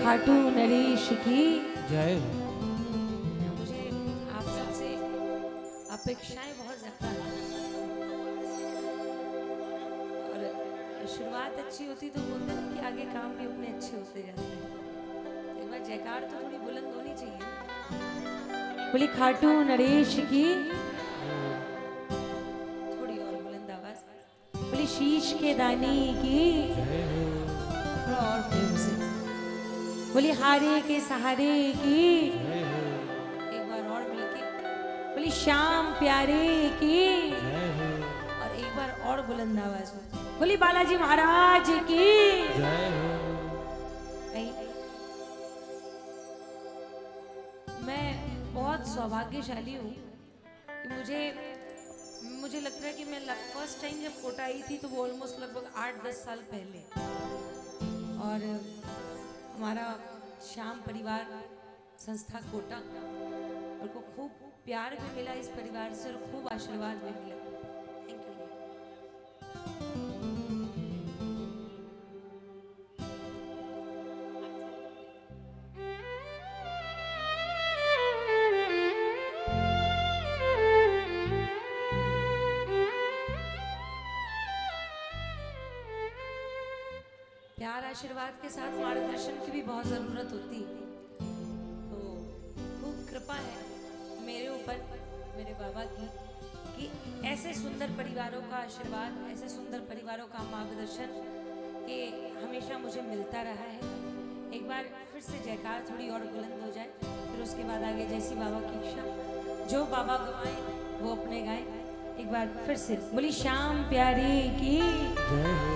खाटू नरेश की जय। मुझे आप सबसे अपेक्षाएं बहुत ज्यादा हैं और शुरुआत अच्छी होती तो बोलते हैं कि आगे काम भी अपने अच्छे होते जाते हैं। एक बार जयकार तो थोड़ी बुलंद होनी चाहिए। बोली खाटू नरेश की, थोड़ी और बुलंद आवाज। बोली शीश के दानी की, थोड़ा और प्रेम से। बोली हारे के सहारे की, एक बार और मिलके। बोली श्याम प्यारे की, और एक बार और बुलंद आवाज में। बोली बालाजी महाराज की जय हो। मैं बहुत सौभाग्यशाली हूँ कि मुझे लगता है कि मैं फर्स्ट टाइम जब कोटा आई थी तो वो ऑलमोस्ट लगभग 8-10 साल पहले, और हमारा श्याम परिवार संस्था कोटा और को खूब प्यार भी मिला इस परिवार से और खूब आशीर्वाद भी मिला। Thank you. प्यार आशीर्वाद के साथ मार्गदर्शन की भी बहुत ज़रूरत होती है। तो खूब कृपा है मेरे ऊपर, मेरे बाबा की, कि ऐसे सुंदर परिवारों का आशीर्वाद, ऐसे सुंदर परिवारों का मार्गदर्शन ये हमेशा मुझे मिलता रहा है। एक बार फिर से जयकार थोड़ी और बुलंद हो जाए, फिर उसके बाद आगे जैसी बाबा की इच्छा। जो बाबा गवाए वो अपने गाए। एक बार फिर से बोली श्याम प्यारे की जय हो।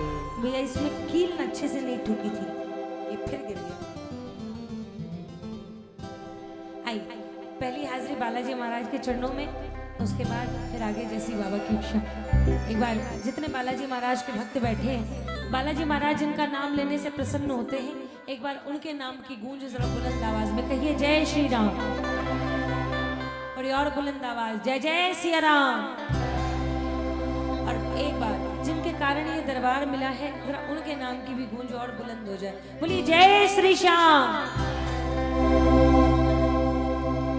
भैया इसमें कील अच्छे से नहीं ठुकी थी, ये फिर गिर गया। आई पहली हाजिरी बालाजी महाराज के चरणों में, उसके बाद फिर आगे जैसी बाबा की इच्छा। एक बार जितने बालाजी महाराज के भक्त बैठे हैं, बालाजी महाराज जिनका नाम लेने से प्रसन्न होते हैं, एक बार उनके नाम की गूंज जरा बुलंद आवाज में कहिए जय श्री राम, और बुलंद आवाज जय जय सिया राम। और एक बार जिनके कारण ये दरबार मिला है, जरा उनके नाम की भी गूंज और बुलंद हो जाए। बोलिए जय श्री श्याम।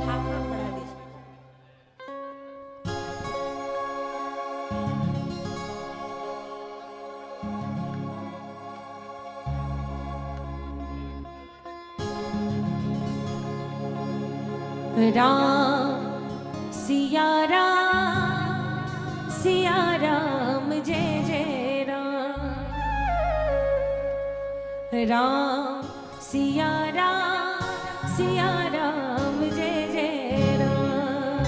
हाथ बढ़ा दीजिए। राम सिया राम जय जय राम, राम सिया राम जय जय राम।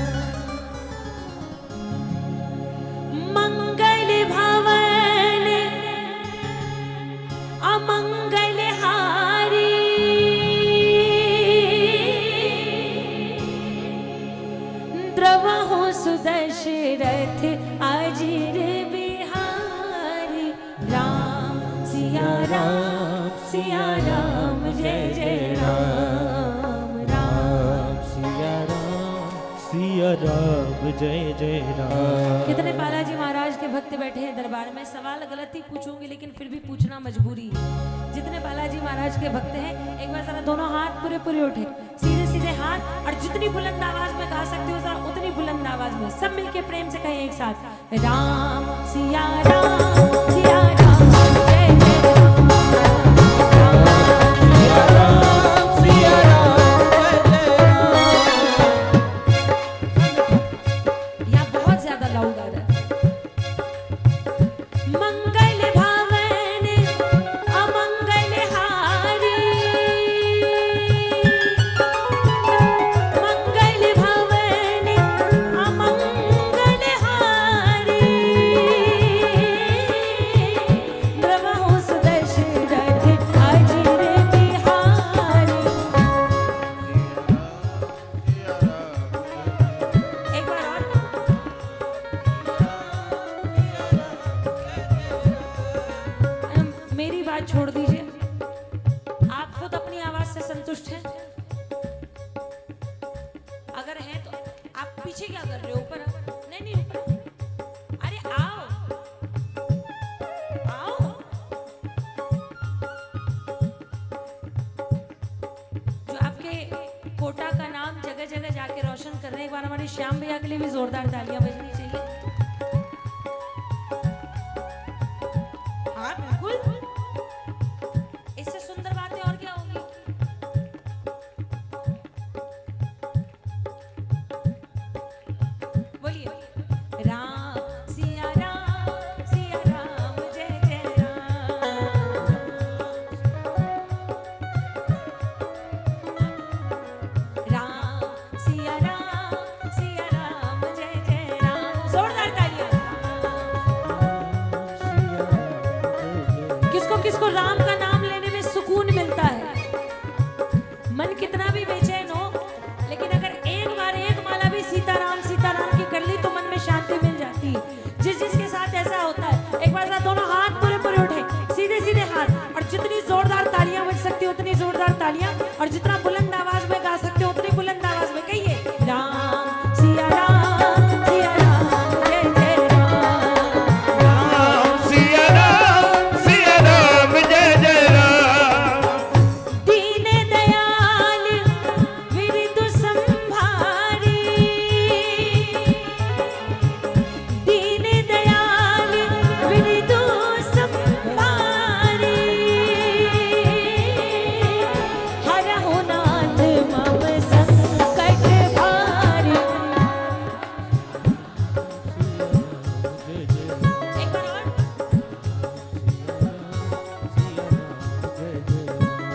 मंगल भवन अमंगल हारी, द्रवहु सुदशरथ अजिर बिहारी। राम सिया राम जय जय राम, राम सिया राम जय जय राम। कितने बालाजी महाराज के भक्त बैठे हैं दरबार में। सवाल गलत ही पूछूंगी लेकिन फिर भी पूछना मजबूरी है। जितने बालाजी महाराज के भक्त हैं, एक बार जरा दोनों हाथ पूरे पूरे उठे, सीधे सीधे हाथ, और जितनी बुलंद आवाज में गा सकते हो जरा उतनी बुलंद आवाज में सब मिलके प्रेम से कहें एक साथ, राम सिया राम जय जय राम, राम सिया राम जय जय राम। या बहुत ज्यादा लाउड आ रहा है। मंगल भवन अमंगल हारी, मंगल भवन अमंगल हारी, द्रवहु सुदशरथ अजिर बिहारी। एक बार और। मेरी बात छोड़ दीजिए, आप खुद अपनी आवाज से संतुष्ट हैं? अगर हैं तो आप पीछे क्या कर रहे हो? ऊपर आओ। नहीं ऊपर, अरे आओ आओ। हमारे श्याम भैया के लिए भी जोरदार तालियां बजनी चाहिए। हाँ बिल्कुल, इससे सुंदर बातें और क्या होंगी। बोलिए राम सिया राम जय जय राम सिया राम जय जय राम। जोरदार तालियां। किसको किसको राम का नाम लेने में सुकून मिलता है। मन कितना भी बेचैन हो, लेकिन अगर एक बार एक माला भी सीताराम की कर ली तो मन में शांति मिल जाती है। जिसके साथ ऐसा होता है, एक बार साथ दोनों हाथ पूरे पूरे उठे, सीधे सीधे हाथ, और जितनी जोरदार तालियां बज सकती हो उतनी जोरदार तालियां, और जितना बुलंद आवाज में गा सकते हो उतनी बुलंद आवाज में कहिए राम सिया राम जय जय राम सिया राम जय जय राम। दीन दयाल विरधु संभारी, दीन दयाल विरधु संभारी, हरहु नाथ मम संकट भारी। एक बार और।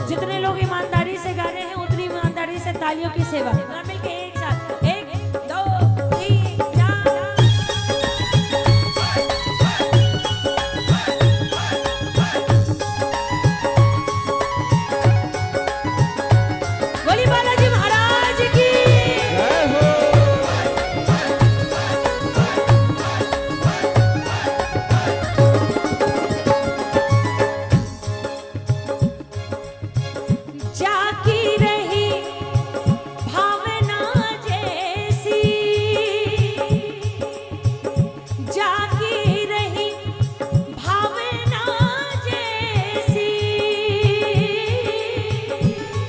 जितने लोग ईमानदारी से गा रहे हैं उतनी ईमानदारी से तालियों की सेवा। और मिलके एक साथ 1 2 3 4। बोली बालाजी महाराज की। जय हो। जाकी रही भावना जैसी, जाकी रही भावना जैसी,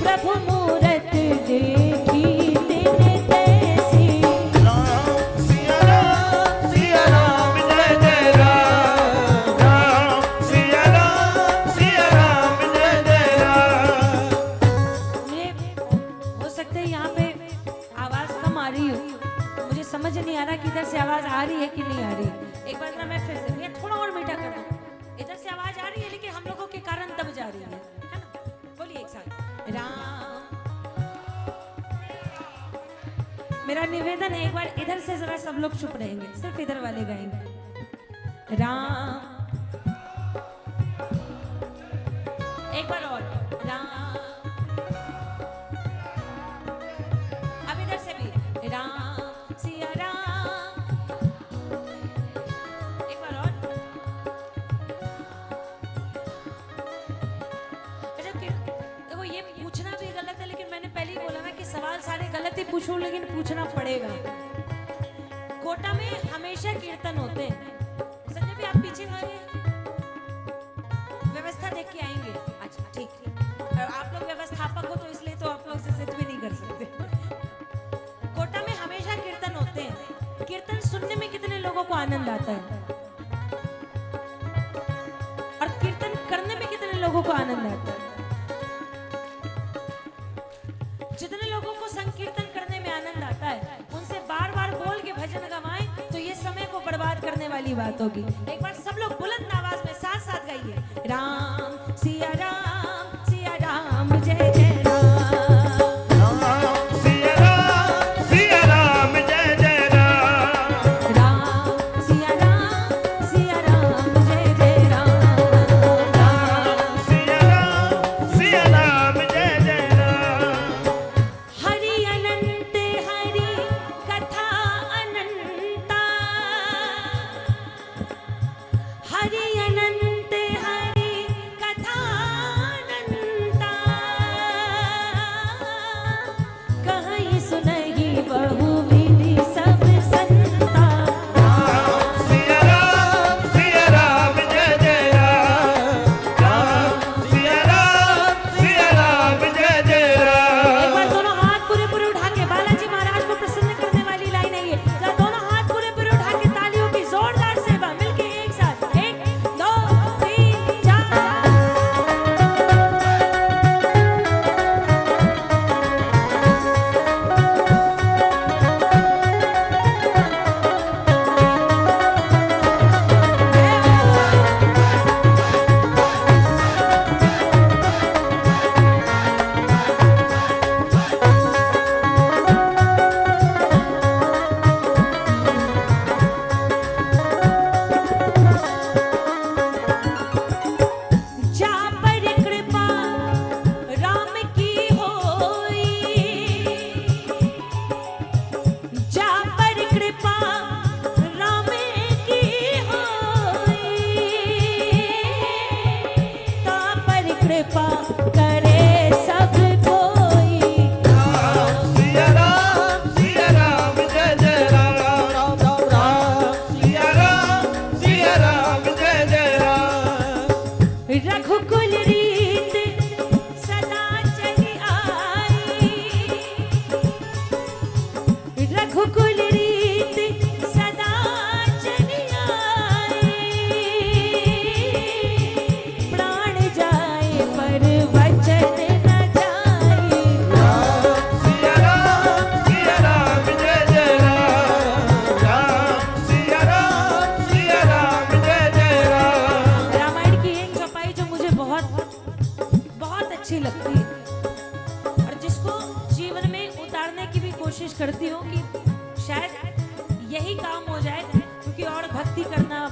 प्रभु मूरत देखी दिन तैसी। राम सिया राम जय जय राम। राम सिया राम जय जय राम। मुझे हो सकता है यहाँ पे आवाज कम आ रही हो, मुझे समझ नहीं आ रहा कि इधर से आवाज आ रही है कि नहीं आ रही। एक बार ना मैं फिर से भैया थोड़ा और मीठा कर दूं। इधर से आवाज आ रही है लेकिन हम लोगों के कारण दब जा रही है ना। बोलिए एक साथ राम। मेरा निवेदन है एक बार इधर से जरा सब लोग चुप रहेंगे, सिर्फ इधर वाले गाएंगे राम। एक बार और राम। अब इधर से भी राम सिया राम। एक बार और। अच्छा देखो ये पूछना भी गलत है, लेकिन मैंने पहले ही बोला ना कि सवाल सारे गलत ही पूछूं, लेकिन पूछना पड़ेगा। कोटा में हमेशा कीर्तन होते हैं। संजय भी आप पीछे खड़े हैं, व्यवस्था देख के आएंगे। अच्छा ठीक ठीक। और आप लोग व्यवस्थापक हो तो इसलिए तो आप लोग से जिद भी नहीं कर सकते। कोटा में हमेशा कीर्तन होते हैं। कीर्तन सुनने में कितने लोगों को आनंद आता है, और कीर्तन करने में कितने लोगों को आनंद आता है। जितने लोगों को संकीर्तन करने में आनंद आता है, उनसे बार बार बोल के भजन गवाएं तो ये समय को बर्बाद करने वाली बात होगी। एक बार सब लोग बुलंद आवाज में साथ साथ गाइए राम सिया राम जय जय राम। राम सिया राम जय जय राम। राम सिया राम जय जय राम। राम सिया राम जय जय राम। हरि अनंत हरि कथा अनंता, हरि अनंत हरि कथा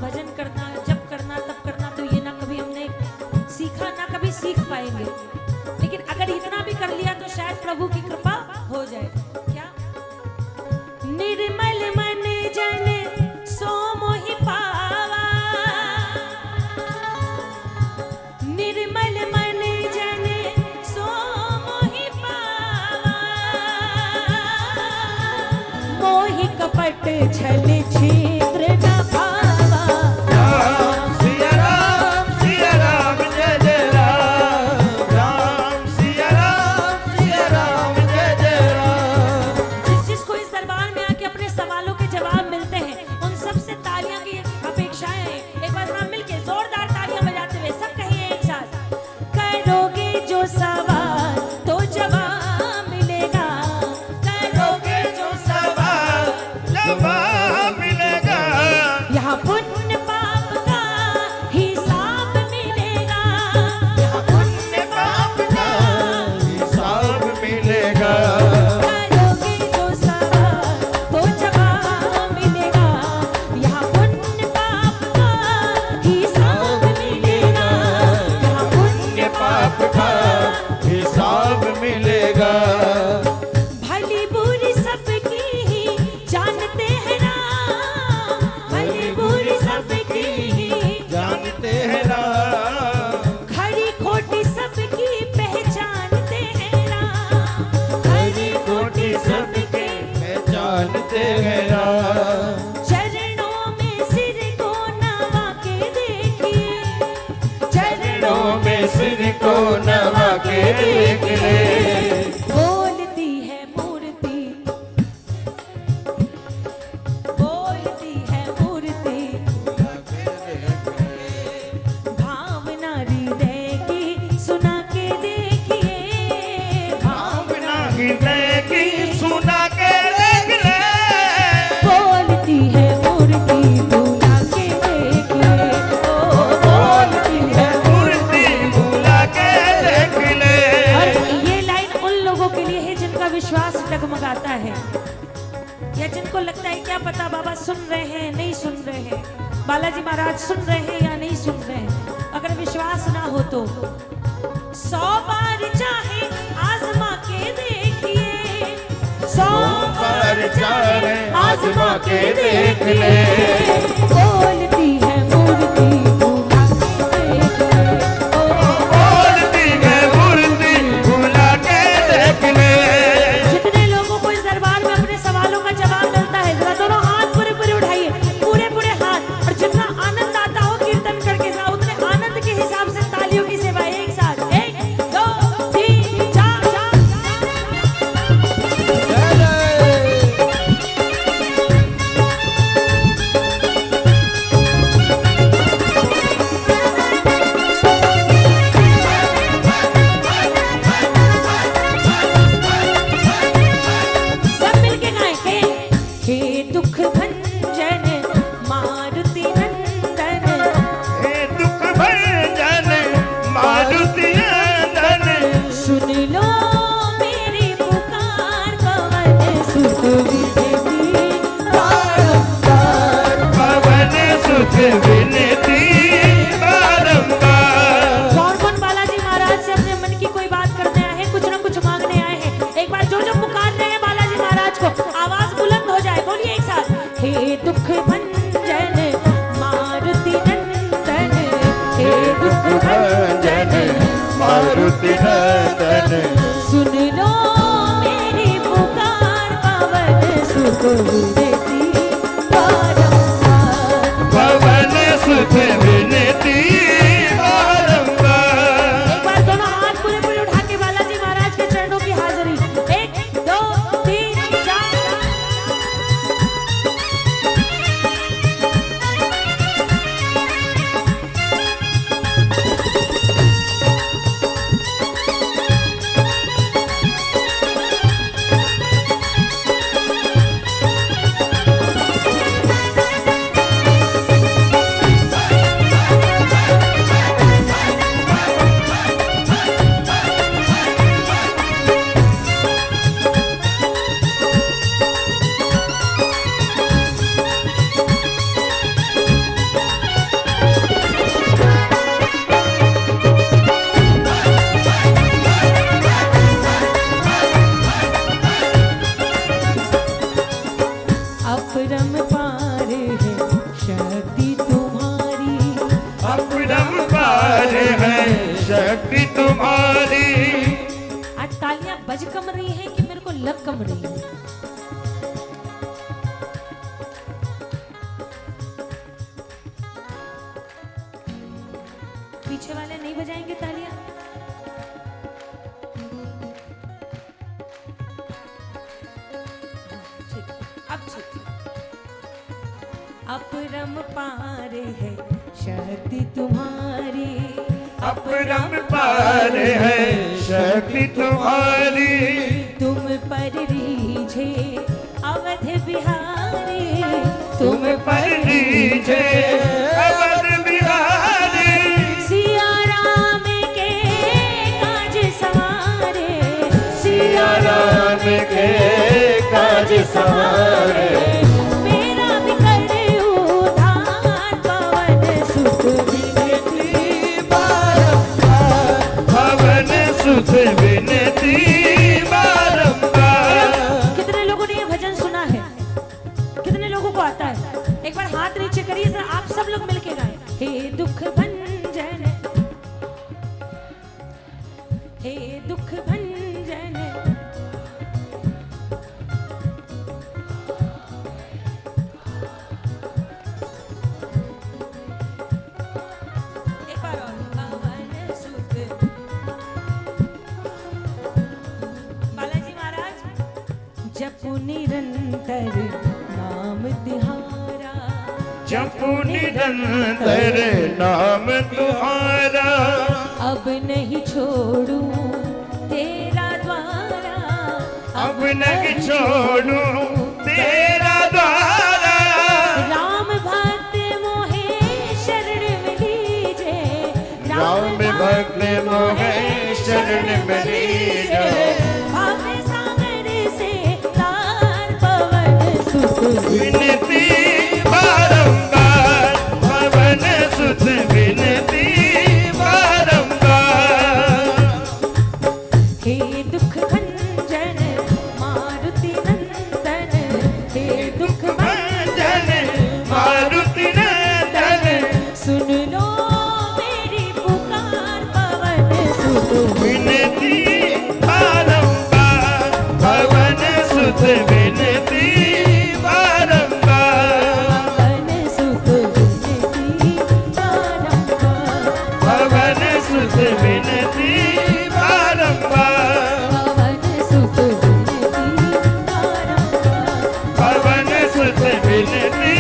भजन करना, जप करना, तप करना, तो ये ना कभी हमने सीखा ना कभी सीख पाएंगे। लेकिन अगर इतना भी कर लिया तो शायद प्रभु की कृपा हो जाए। क्या? निर्मल मन जन सो मोहि पावा, निर्मल मन जन सो मोहि पावा, मोहि कपट छल छिद्र न भावा। राम सिया राम जय जय राम। राम सिया राम जय जय राम। जिसको इस दरबार में आके अपने सवालों के जवाब मिलते हैं, उन सब से तालियां की अपेक्षाएं हैं। एक बार हम मिलके जोरदार तालियां बजाते हुए सब कहिए एक साथ, करोगे जो सवाल तो जवाब मिलेगा, करोगे जो सवाल जवाब मिलेगा। यहाँ पुण्य पाप का हिसाब मिलेगा, यहाँ पुण्य पाप का हिसाब मिलेगा। करोगे जो सवाल तो जवाब मिलेगा, यहाँ पुण्य पाप का हिसाब मिलेगा, यहाँ पुण्य पाप का हिसाब मिलेगा। भली बुरी सबकी ही जानते हैं राम, भली बुरी सबकी ही जानते हैं राम। खरी खोटी सबकी पहचानते हैं राम, खरी खोटी सबकी जानते हैं राम। चरणों में सिर को नवा के देखिए, चरणों में सिर को नवा के देख ले। बोलती है मूर्ति, बोलती है मूर्ति, भावना हृदय की सुना के देखिए, भावना हृदय की सुना के देख ले। बोलती है मूर्ति बुला के देखिए, ओ बोलती है। मूर्ति बुला के देख ले। और ये लाइन उन लोगों के लिए है जिनका विश्वास डगमगाता है, या जिनको लगता है क्या पता बाबा सुन रहे हैं नहीं सुन रहे हैं, बालाजी महाराज सुन रहे हैं या नहीं सुन रहे हैं। अगर विश्वास ना हो तो 100 बार चाहे आजमा के देखिए, 100 बार चाहे आजमा के देख ले। बोलती है मूर्ति बुला के देखिए, ओ बोलती है मूर्ति बुला के देख ले। जितने लोगों को इस दरबार में अपने सवालों का जवाब मिलता है, जरा दोनों हाथ पूरे पूरे उठाइए, पूरे पूरे हाथ। और जितना आनंद आता हो कीर्तन करके जाओ, उतने आनंद के हिसाब से तालियों की सेवा एक साथ। 1 2 3 4 सब मिलके गाएं। हे दुख भंजन मारुति नंदन, हे दुख भंजन मारुति नंदन। सुन लो मेरी पुकार, पवन सुत विनती बारंबार। पवन सुख विनती बारंबार। कौन बालाजी महाराज से अपने मन की कोई बात करने आए हैं, कुछ ना कुछ मांगने आए हैं। एक बार जो पुकार रहे हैं बालाजी महाराज को, आवाज बुलंद हो जाए, बोलिए एक साथ। हे दुख भंजन मारुति नंदन, हे दुख भंजन मारुति नंदन। सुन लो मेरी पुकार, पवन सुत विनती बारंबार। पवन सुख विनती बारंबार। एक बार दोनों हाथ पूरे पूरे उठा के बालाजी महाराज के चरणों की हाजिरी। 1 2 3 4। पार है शक्ति तुम्हारी। आज तालियां बज कम रही हैं कि मेरे को लग कम रही है? पीछे वाले नहीं बजाएंगे तालियां? ठीक, अब ठीक। अपरंपार है शक्ति तुम्हारी, अपरम पार है शक्ति तुम्हारी। तुम पर रीझे अवध बिहारी, तुम पर रीझे अवध बिहारी। सिया राम के काज सवारे, सिया राम के काज सवारे। मेरा भी करे उद्धार पवन सुत विनती बारंबार पवन सुत विनती बारंबार। कितने लोगों ने ये भजन सुना है? कितने लोगों को आता है? एक बार हाथ नीचे करिए जरा, आप सब लोग मिलके गाएं। हे दुख भंजन, हे दुख भंजन, एक बार और। पवन सुत बालाजी महाराज, जपु निरंतर नाम तिहारा, जपु निरंतर नाम तुम्हारा। अब नहीं छोड़ू तेरा द्वारा, अब नहीं छोड़ू तेरा द्वारा। राम भक्त मोहे शरण में लीजे, राम भक्त मोहे शरण में लीजे। भाव सागर से तार पवन सुत विनती बारंबार पवन सुत विनती बारंबार। हे दुख भंजन मारुति नंदन, हे दुख भंजन मारुति नंदन। सुन लो मेरी पुकार पवन सुत विनती बारंबार पवन सुत विनती बारंबार। पवन सुत विनती बारंबार, पवन सुत विनती बारंबार। पवन सुत विनती बारंबार, पवन सुत विनती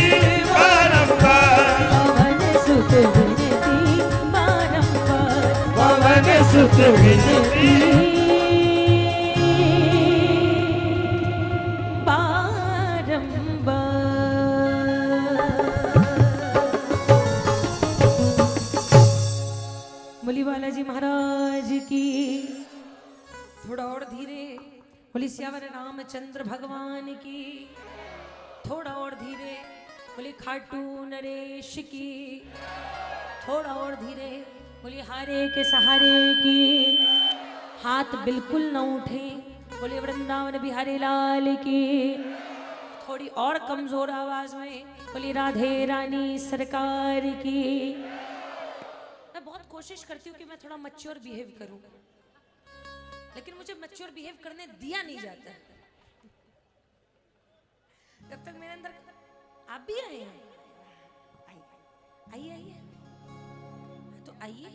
बारंबार। पवन सुत विनती बारंबार, पवन सुत विनती बोली बालाजी महाराज की। थोड़ा और धीरे। बोली श्यावर रामचंद्र भगवान की। थोड़ा और धीरे। बोली खाटू नरेश की। थोड़ा और धीरे। बोली हारे के सहारे की। हाथ बिल्कुल न उठे। बोली वृंदावन बिहारी लाल की। थोड़ी और कमजोर आवाज में बोली राधे रानी सरकार की। मैं बहुत कोशिश करती हूँ कि मैं थोड़ा मैच्योर बिहेव करूं, लेकिन मुझे मैच्योर बिहेव करने दिया नहीं जाता। जब तक मेरे अंदर आप भी आए हैं, आइए आइए तो आइए।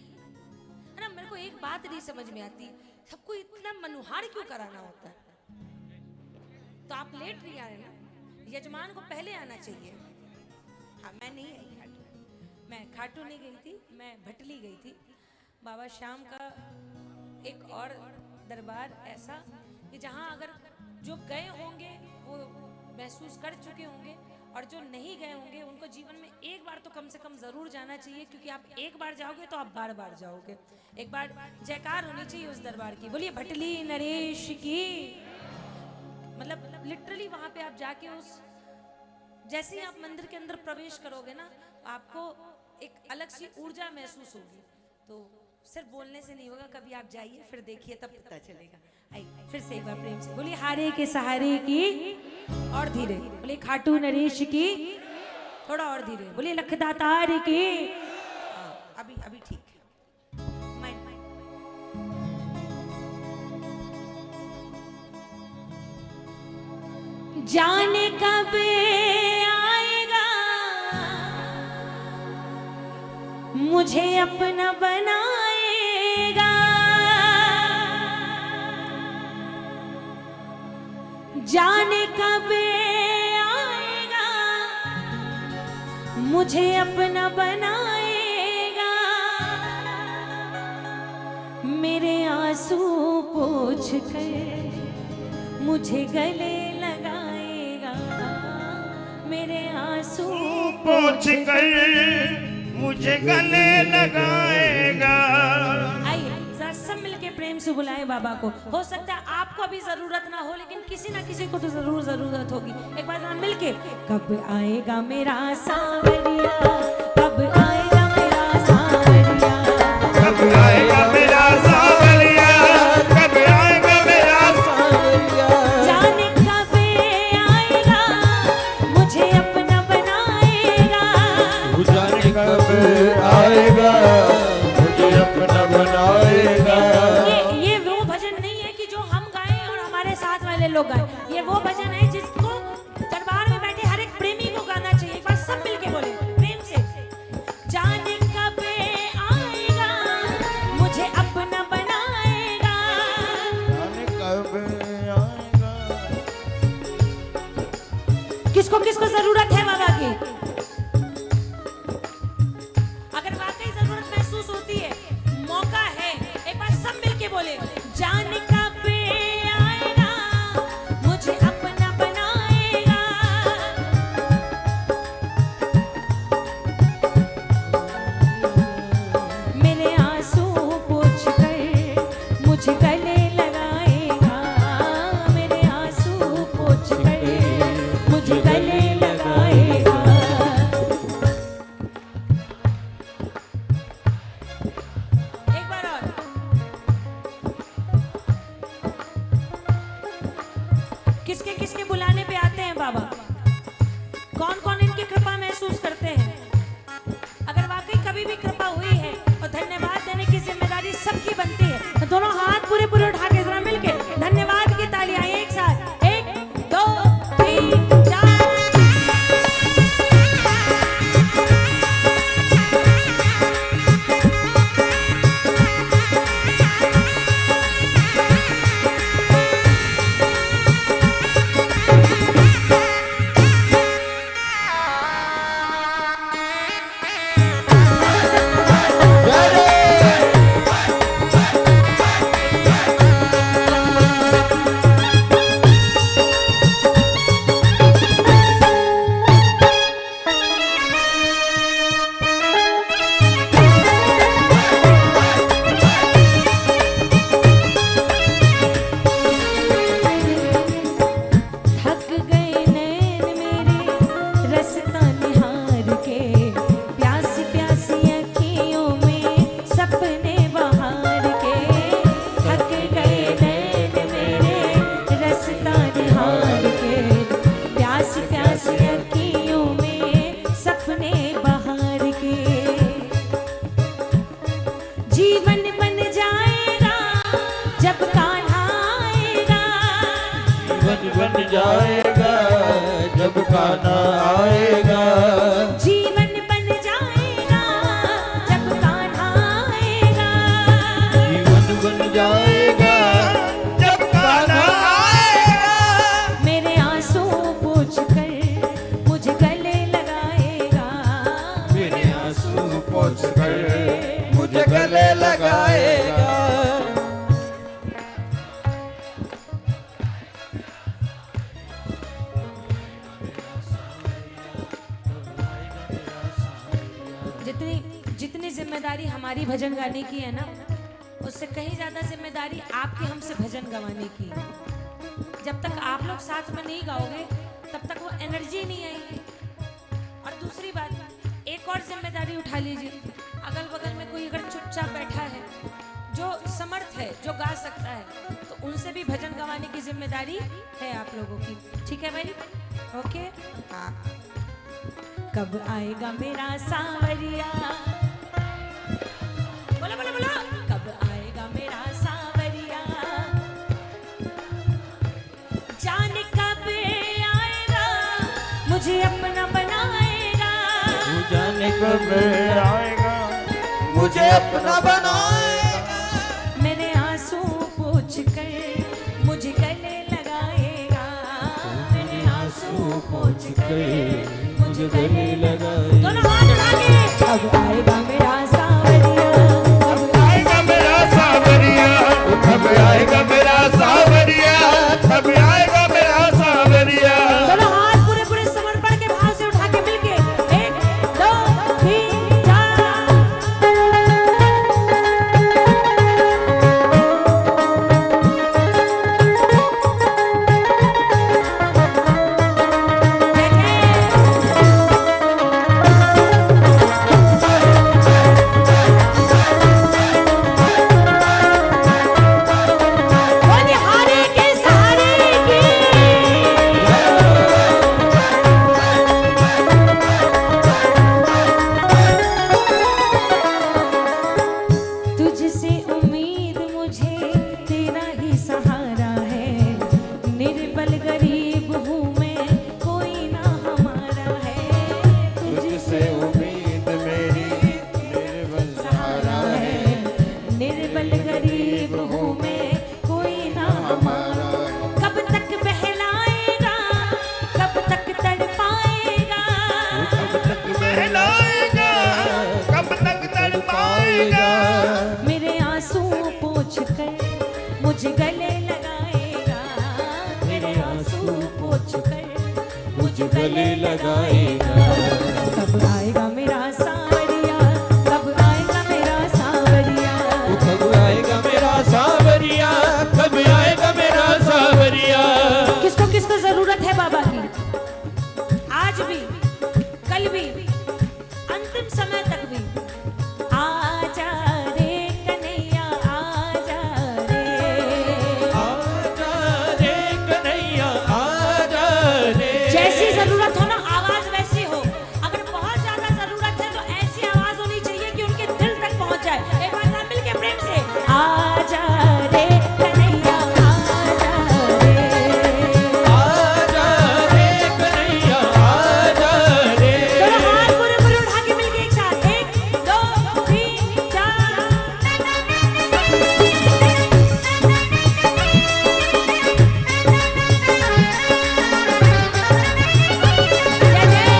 है ना, मेरे को एक बात नहीं समझ में आती, सबको इतना मनुहार क्यों कराना होता है? तो आप लेट नहीं आ रहे ना, यजमान को पहले आना चाहिए। हाँ, मैं नहीं आई खाटू, मैं खाटू नहीं गई थी, मैं भटली गई थी। बाबा श्याम का एक और दरबार ऐसा कि जहाँ अगर जो गए होंगे वो महसूस कर चुके होंगे, और जो नहीं गए होंगे उनको जीवन में एक बार तो कम से कम जरूर जाना चाहिए, क्योंकि आप एक बार जाओगे तो आप बार बार जाओगे। एक बार जयकार होनी चाहिए उस दरबार की। बोलिए भटली नरेश की। मतलब लिटरली वहां पे आप जाके उस, जैसे ही आप मंदिर के अंदर प्रवेश करोगे ना, आपको एक अलग सी ऊर्जा महसूस होगी। तो सिर्फ बोलने से नहीं होगा, कभी आप जाइए फिर देखिए, तब पता चलेगा। आइए फिर से एक बार प्रेम से बोलिए हारे के सहारे की। और धीरे बोलिए खाटू नरेश की। थोड़ा और धीरे बोलिए लखदातार की। अभी अभी ठीक है, जाने कब आएगा मुझे अपना बनाएगा, जाने कब आएगा मुझे अपना बनाएगा, मेरे आंसू पोंछ कर मुझे गले लगाएगा, मेरे आंसू पोंछ कर मुझे गले लगाएगा। आइए जरा सब मिलके प्रेम से बुलाएं बाबा को। हो सकता है आपको अभी जरूरत ना हो, लेकिन किसी ना किसी को तो जरूर जरूरत होगी। एक बार जरा मिलके, कब आएगा मेरा सांवरिया, कब आएगा मेरा सांवरिया, कब आएगा मेरा सांवरिया, कब आएगा मेरा सांवरिया। जाने कब आएगा मुझे अपना बनाएगा, जाने कब आएगा मुझे अपना बनाएगा। ये वो भजन नहीं है कि जो हम गाएं और हमारे साथ वाले लोग गाएं, ये वो भजन है जिसको दरबार में बैठे हर एक प्रेमी को गाना चाहिए। एक बार सब मिलके बोले प्रेम से, जाने कब आएगा मुझे अपना बनाएगा, जाने कब आएगा। किसको किसको जरूरत है बाबा की? अगर वाकई जरूरत महसूस होती है, मौका है, एक बार सब मिलके बोले, जाने कब आएगा मुझे अपना बनाएगा, मेरे आंसू पोंछ कर मुझे गले लगाएगा, मेरे आंसू पोंछ कर मुझे गले लगाएगा। एक बार और, किसके किसके बुलाने पे आते हैं बाबा? कौन कौन इनकी कृपा महसूस करते हैं? अगर वाकई कभी भी कृपा हुई है और धन्यवाद देने की जिम्मेदारी सबकी बनती है, तो दोनों हाथ पूरे पूरे उठा के जरा मिलके धन्यवाद की तालियां एक साथ, 1 2 3 4। थक गए नैन मेरे रास्ता निहार के, प्यासी प्यासी अखियों में सपने बहार के, थक गए नैन मेरे रास्ता निहार के, प्यासी प्यासी अखियों में सपने बहार के, जीवन बन जाएगा जब कान्हा आएगा, जीवन बन जाएगा जब कान्हा आएगा। जीवन बन जाएगा जब कान्हा आएगा, जीवन बन जाएगा जब कान्हा आएगा। मेरे आंसू पोंछ कर मुझे गले लगाएगा, मेरे आंसू पोंछ कर मुझे गले लगाएगा। जितनी जितनी जिम्मेदारी हमारी भजन गाने की है ना, उससे कहीं ज्यादा जिम्मेदारी आपकी हमसे भजन गवाने की है। जब तक आप लोग साथ में नहीं गाओगे तब तक वो एनर्जी नहीं आएगी। और दूसरी बात, एक और जिम्मेदारी उठा लीजिए, अगल बगल में कोई अगर चुपचाप बैठा है जो समर्थ है, जो गा सकता है, तो उनसे भी भजन गवाने की जिम्मेदारी है आप लोगों की। ठीक है भाई? ओके। हाँ। कब आएगा मेरा सांवरिया, बोलो बोलो बोलो, कब आएगा मेरा सांवरिया, जाने कब आएगा कब आएगा मुझे अपना बनाएगा। मेरे आंसू पोंछ कर मुझे गले लगाएगा। मेरे आंसू पोंछ कर मुझे गले लगाएगा। दोनों हाथ उठा के अब आएगा मेरा सावरिया, अब आएगा मेरा सावरिया, कब आएगा मेरा सावरिया, कब आएगा मेरा सावरिया। दोनों हाथ पूरे पूरे समर्पण के भाव से उठा के मिलके 1 2 3 4। बलिहारी के सहारे की तुझसे उम्मीद मुझे तेरा ही सहारा है। निर्बल गरीब हूँ मैं, कोई ना हमारा है। तुझसे उम्मीद मेरी निर्बल सहारा है, निर्बल गरीब हूँ मैं, कोई ना हमारा। कब तक बहलाएगा, कब तक तड़पाएगा। कब तक बहलाएगा, कब तक तड़पाएगा। मेरे आंसू पोंछ कर मुझे गले लगाएगा। मेरे आंसू पोंछ कर मुझे गले लगाएगा। कब आएगा मेरा सावरिया, कब आएगा मेरा सावरिया। कब आएगा मेरा सावरिया, कब आएगा मेरा सावरिया। किसको किसको जरूरत है बाबा की, आज भी कल भी अंतिम समय तक भी। आजा रे कन्हैया, आजा रे। आजा रे कन्हैया, आजा रे। जैसी जरूरत हो ना, आवाज वैसी हो। अगर बहुत ज्यादा जरूरत है तो ऐसी आवाज होनी चाहिए कि उनके दिल तक पहुंच जाए। एक बार सब मिलके प्रेम से आजा रे कन्हैया, आजा रे। आजा रे कन्हैया, आजा रे। दोनों हाथ पूरे पूरे उठा के मिलके एक साथ 1 2 3 4। जय जय।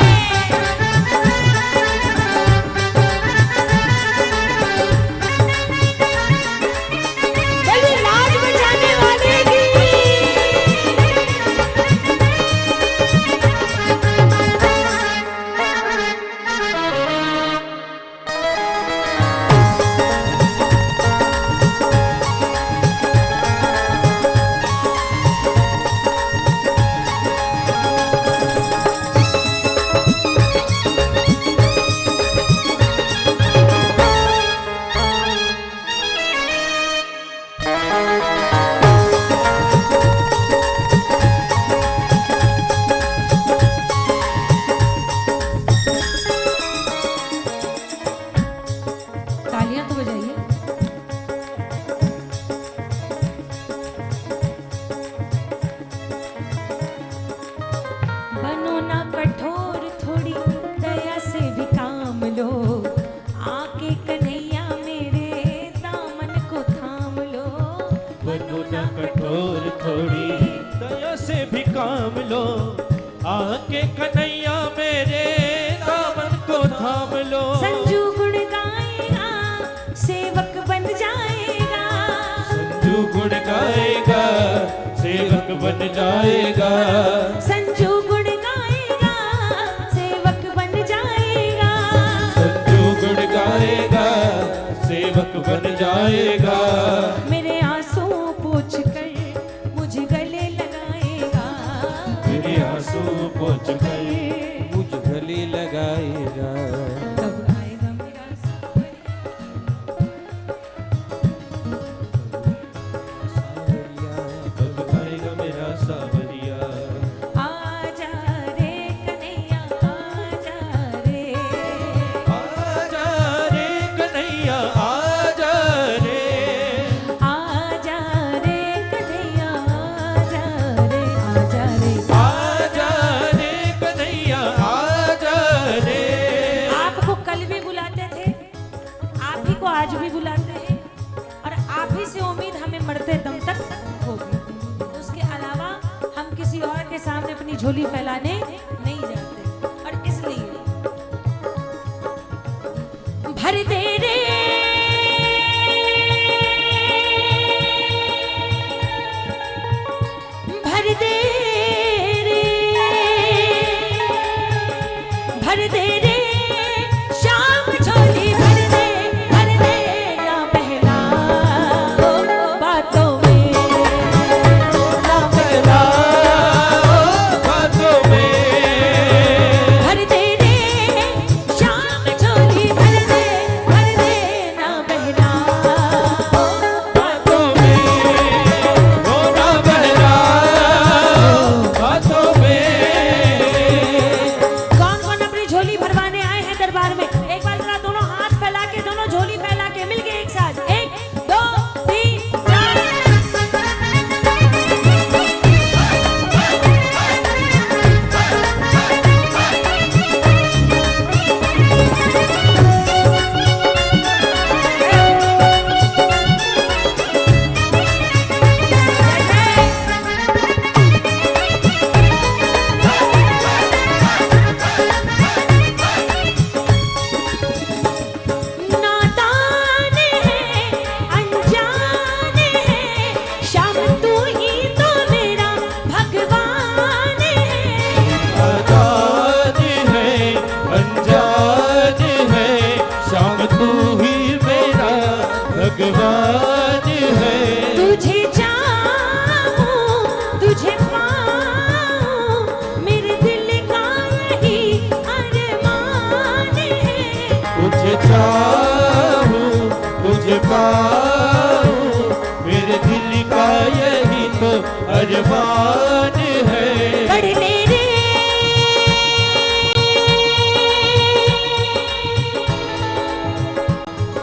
बोलिए लाज बचाने वाले की। तालियां तो बजाइए। बनो ना कठोर, थोड़ी दया से भी काम लो। आके कन्हैया मेरे दामन को थाम लो। बनो ना कठोर, थोड़ी दया से भी काम लो। आके कन्हैया मेरे दामन को थाम लो। संजू गुण गाएगा, सेवक बन जाएगा। संजू गुण गाएगा, सेवक बन जाएगा। संजू गुण गाएगा, सेवक बन जाएगा। संजू गुण गाएगा, सेवक बन जाएगा। मेरे आंसू पोंछ कर मुझे गले लगाएगा। मेरे आंसू पोंछ कर मुझ गले लगाएगा। कब आएगा मेरा सावरिया, कब आएगा मेरा सावरिया। आजा रे कन्हैया, आजा रे। आजा रे कन्हैया, आजा रे। आज भी बुलाते हैं और आप ही से उम्मीद हमें मरते दम तक होगी। उसके अलावा हम किसी और के सामने अपनी झोली फैलाने नहीं जाते। और इसलिए भर दे रे भर दे रे भर दे रे शाम झोली भर दे ना बहला बातों में ना बहला बातों में भर दे रे शाम झोली भर दे ना बहला बातों में हो ना बहला बातों में। कौन कौन अपनी झोली भरवाने आए हैं दरबार में? एक बार जरा दोनों हाथ फैला के, दोनों झोली फैला के मिल गए एक साथ। 1 2 3 4 नादान है अनजान है श्याम तू ही तो मेरा भगवान है। आजाद है अनजान है शाम तू ही मेरा भगवान है। तुझे चाहूं तुझे पाऊं मेरे दिल का यही अरमान है। तुझे चाहूं तुझे पाऊं मेरे दिल का यही तो अरमान है। पढ़ ले रे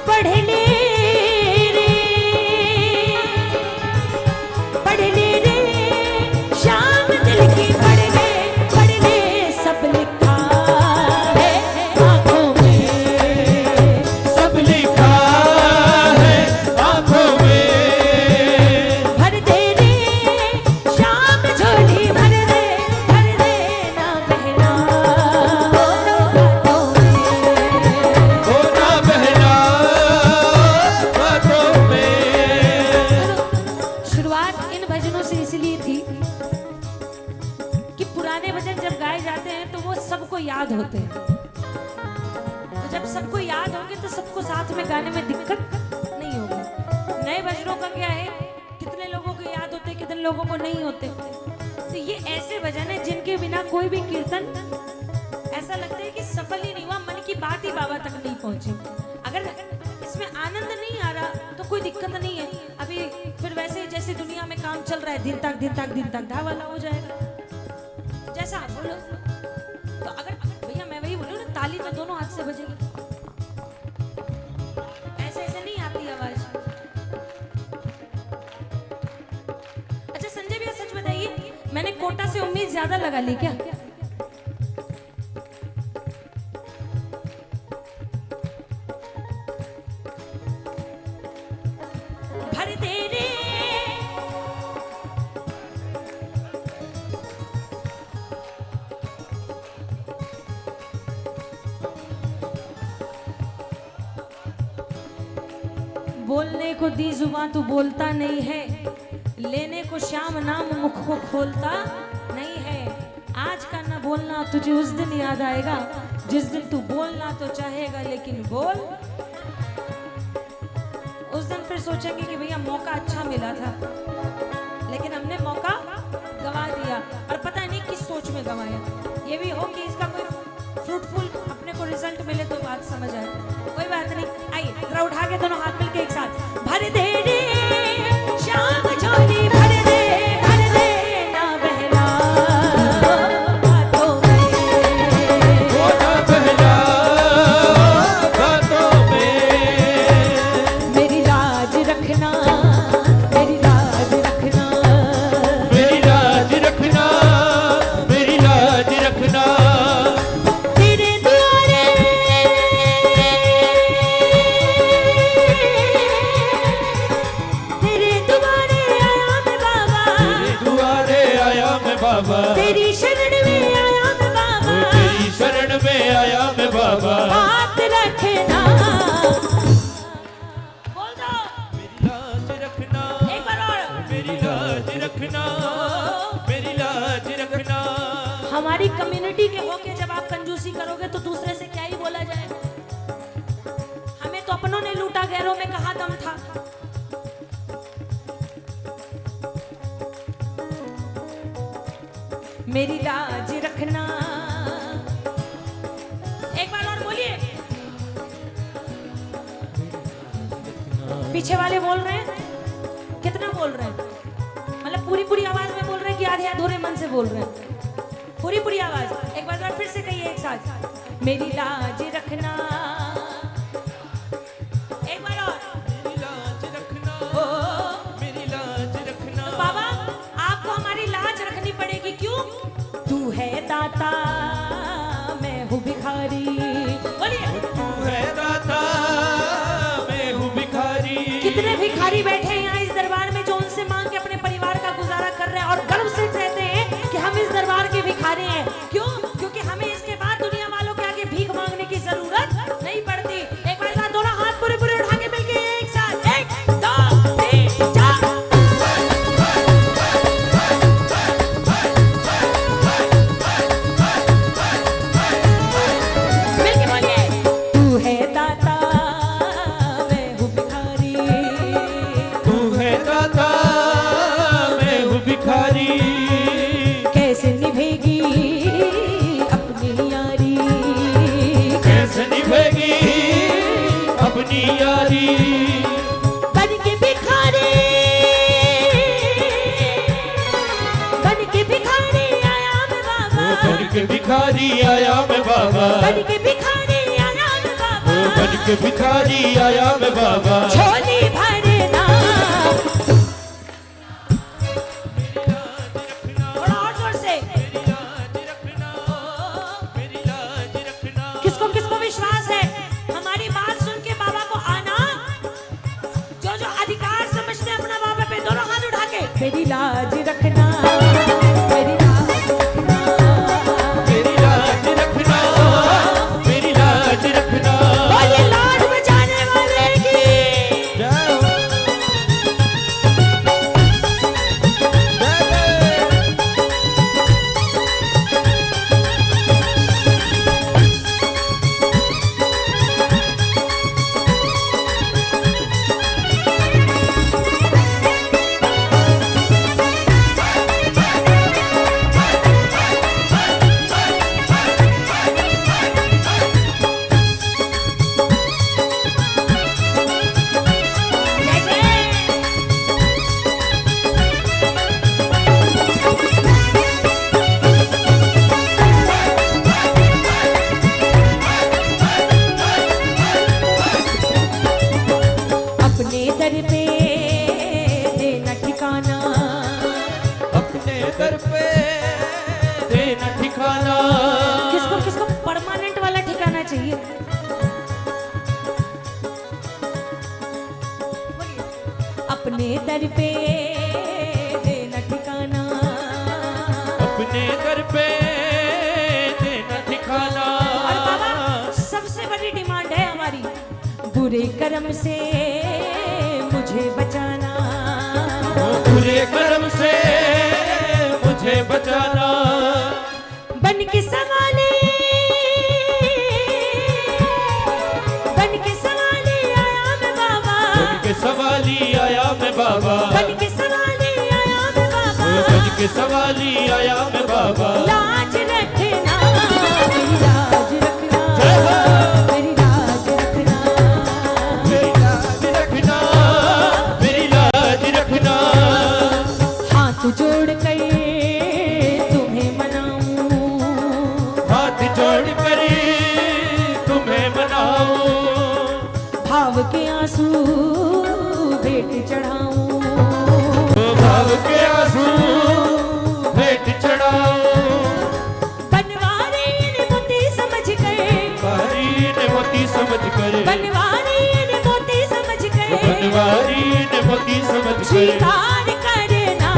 पढ़ ले रे पढ़ ले रे शाम दिल की पढ़ ले सब लिखा है आंखों में सब लिखा है आंखों में। भर दे रे शाम झोली भर दे ना बहना बातों में। हो ना बहला बातों में। शुरुआत इन भजनों से इसलिए थी कि पुराने भजन जब गाए जाते हैं तो वो सबको याद होते हैं। तो जब सबको याद होंगे तो सबको साथ में गाने में दिक्कत नहीं होगी। नए भजनों का क्या है, कितने लोगों को याद होते कितने लोगों को नहीं होते। तो ये ऐसे भजन है जिनके बिना कोई भी कीर्तन ऐसा लगता है कि सफल ही नहीं हुआ, मन की बात ही बाबा तक नहीं पहुंची। अगर इसमें आनंद नहीं आ रहा तो कोई दिक्कत नहीं है। अभी फिर वैसे जैसे दुनिया में काम चल रहा है, दिन तक धा वाला हो जाएगा जैसा आप बोलो। तो अगर भैया मैं वही बोलूं ना, ताली तो दोनों हाथ से बजेगी, ऐसे ऐसे नहीं आती आवाज। अच्छा संजय भैया सच बताइए, मैंने कोटा से उम्मीद ज्यादा लगा ली क्या? भर दे रे बोलने को दी जुबान तू बोलता नहीं है, लेने को श्याम नाम मुख को खोलता नहीं है। आज का ना बोलना तुझे उस दिन याद आएगा जिस दिन तू बोलना तो चाहेगा लेकिन बोल। उस दिन फिर सोचेंगे कि भैया मौका अच्छा मिला था लेकिन हमने मौका गवा दिया और पता नहीं किस सोच में गवाया। ये भी हो कि इसका कोई फ्रूटफुल अपने को रिजल्ट मिले तो बात समझ आए। कोई बात नहीं, आइए जरा उठा के दोनों हाथ मिलके एक साथ। भर दे रे शाम झोली भर दे ना बहला बातों में। हो ना बहला बातों में। मेरी लाज रखना मेरी लाज रखना मेरी लाज रखना मेरी लाज रखना। तेरे द्वारे गैरों में कहा दम था। मेरी लाज रखना, एक बार और बोलिए। पीछे वाले बोल रहे हैं, कितना बोल रहे हैं? मतलब पूरी पूरी आवाज में बोल रहे हैं कि आधे अधूरे मन से बोल रहे हैं? पूरी पूरी आवाज एक बार फिर से कहिए एक साथ। मेरी लाज रखना, एक बार और। मेरी लाज रखना, मेरी लाज रखना। तो बाबा आपको हमारी लाज रखनी पड़ेगी, क्यों? तू है दाता, मैं हूँ भिखारी। बोलिए। तू है दाता, मैं हूँ भिखारी। कितने भिखारी बैठे हैं यहाँ इस दरबार में जो उनसे मांग के अपने परिवार का गुजारा कर रहे हैं और गर्व से कहते हैं कि हम इस दरबार के भिखारी हैं। क्यों? क्योंकि हमें इसके बाद दुनिया वालों के आगे भीख मांगने की जरूरत नहीं पड़ती। एक बार साथ दोनों हाथ पूरे पूरे उठा के मिलके एक साथ 1 2 3 4 मिलके बोलिए। तू है दाता, मैं हूँ भिखारी। तू है दाता, मैं हूँ भिखारी। कैसे निभेगी अपनी यारी, कैसे निभेगी अपनी यारी। बन के भिखारी, बन के भिखारी आया मैं बाबा। बन के भिखारी आया मैं बाबा। बन के भिखारी आया मैं बाबा। बन के भिखारी आया मैं बाबा। झोली भरना, थोड़ा और जोर से। मेरी लाज रखना, मेरी लाज रखना। किसको किसको विश्वास है हमारी बात सुन के बाबा को आना? जो जो अधिकार समझते हैं अपना बाबा पे, दोनों हाथ उठा के मेरी लाज रखना, मेरी लाज रखना। मेरी लाज रखना, मेरी लाज रखना। बोलिए लाज बचाने वाले की। जय हो। जय जय। अपने दर पे देना ठिकाना, अपने दर पे देना ठिकाना। किसको किसको परमानेंट वाला ठिकाना चाहिए? बोलिए। अपने दर पे देना ठिकाना, अपने दर पे देना ठिकाना। और बाबा सबसे बड़ी डिमांड है हमारी, बुरे कर्म से मुझे बचाना। बुरे कर्म से मुझे बचाना। बन के सवाले, बन के सवाले आया मैं बाबा। बन के सवाली आया मैं बाबा। बन के सवाले आया मैं बाबा। बन के सवाली आया मैं बाबा। लाज रखना, मेरी लाज रखना। जय हो। मेरी लाज रखना, मेरी लाज रखना, मेरी लाज रखना। हाथ जोड़ कर तुम्हें मनाऊं, हाथ जोड़ कर तुम्हें मनाऊं। भाव के आंसू भेंट चढ़ाऊं। भाव के आंसू भेंट चढ़ाऊं। बनवारी ने मोती समझ कर, बारी ने मोती समझ कर। बनवारी ने मोती समझ कर, बनवारी ने मोती समझ कर। स्वीकार करना।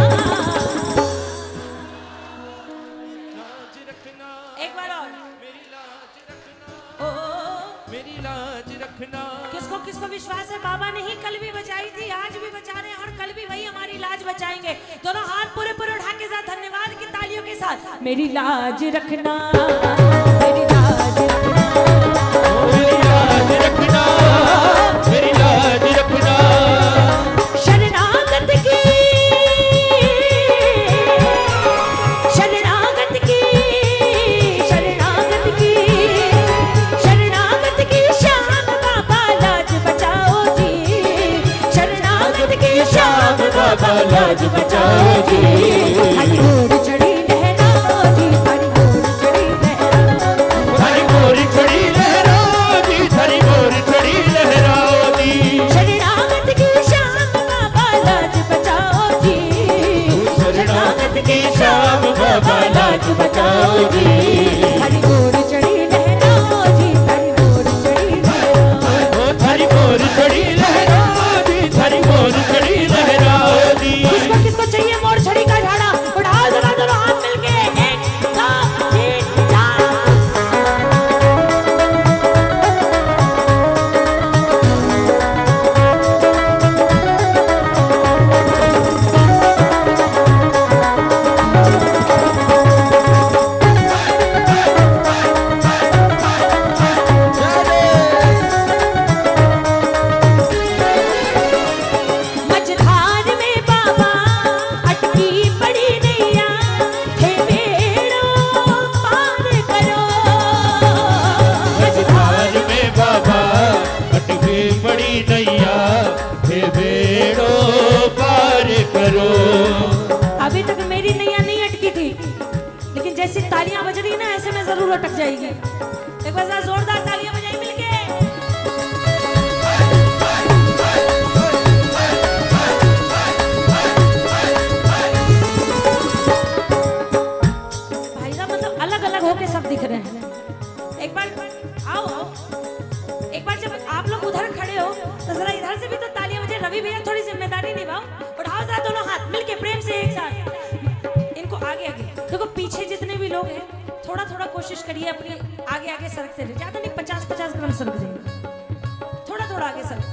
लाज रखना, एक बार और। मेरी लाज रखना, ओ मेरी लाज रखना। किसको किसको विश्वास है बाबा ने ही कल भी बचाई थी, आज भी बचा रहे हैं और कल भी वही हमारी लाज बचाएंगे। दोनों हाथ पूरे पूरे उठा के साथ धन्यवाद की तालियों के साथ। मेरी लाज रखना, मेरी लाज रखना। मेरी लाज रखना, मेरी लाज लाज बचाओ जी। हरी घोड़ चढ़ी लहराओ जी, हरी घोड़ चढ़ी लहराओ। हरी घोड़ चढ़ी लहराओ जी, हरी घोड़ चढ़ी लहराओ जी। शरणागत की शाम बाबा लाज बचाओ जी, शरणागत की शाम बाबा लाज बचाओ जी। हरी घोड़ चढ़ी लहराओ जी, हरी घोड़ चढ़ी लहराओ। हरी घोड़ चढ़ी लहराओ जी, हरी घोड़ चढ़ी लहराओ जी। किसको किसको चाहिए मोड़ छड़ी का झाड़ा, उठाओ जरा दोनों हाथ मिलके, 1 2 3 4। मझधार में बाबा अटकी पड़ी नैया, हे बेड़ों पार करो। मझधार में बाबा अटके पड़ी नैया, हे बेड़ो पार करो। अभी तक मेरी नैया नहीं अटकी थी, लेकिन जैसे तालियां बज रही है ना, ऐसे में जरूर अटक जाएगी। एक बार जरा जोरदार तालियां बजाई मिलके। भाई साहब मतलब अलग अलग होके सब दिख रहे हैं। एक बार आओ आओ, एक बार जब आप लोग उधर खड़े हो तो जरा इधर से भी तो तालियां बजाए। रवि भैया थोड़ी जिम्मेदारी निभाओ, उठाओ जरा दोनों हाथ मिलके प्रेम से एक साथ। इनको आगे आगे देखो, पीछे जितने भी लोग हैं थोड़ा थोड़ा कोशिश करिए अपनी आगे आगे सरकते रहे, ज्यादा नहीं 50-50 ग्राम सरक जाइए। थोड़ा थोड़ा आगे सरक,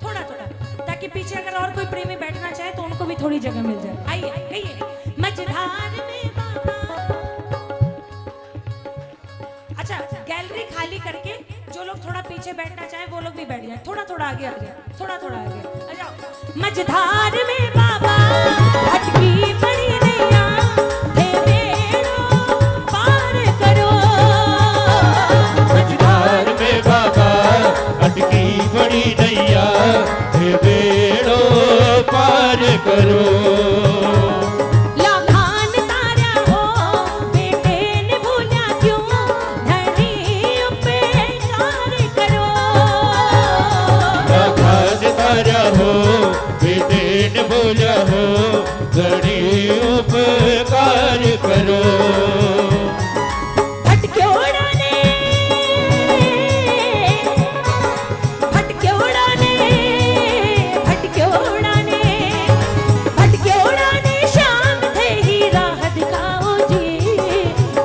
थोड़ा थोड़ा, ताकि पीछे अगर और कोई प्रेमी बैठना चाहे तो उनको भी थोड़ी जगह मिल जाए। आइए कहिए, मझधार में बाबा। अच्छा, गैलरी खाली करके जो लोग थोड़ा पीछे बैठना चाहे वो लोग भी बैठ जाए। थोड़ा थोड़ा आगे आ जाए, थोड़ा थोड़ा आगे आ जाओ। मझधार में बाबा अटकी पड़ी नैया, हे बेड़ों पार करो। मझधार में बाबा अटकी पड़ी नैया, हे बेड़ो पार करो। लाखान तारा हो बेटे ने भूला क्यों, धनी उपकार करो। लाखान तारा हो बेटे ने बोला हो, धनी उपकार करो। भटके उड़ाने, भटके उड़ाने, भटके उड़ाने, भटके उड़ाने शाम थे ही राह दिखाओ जी।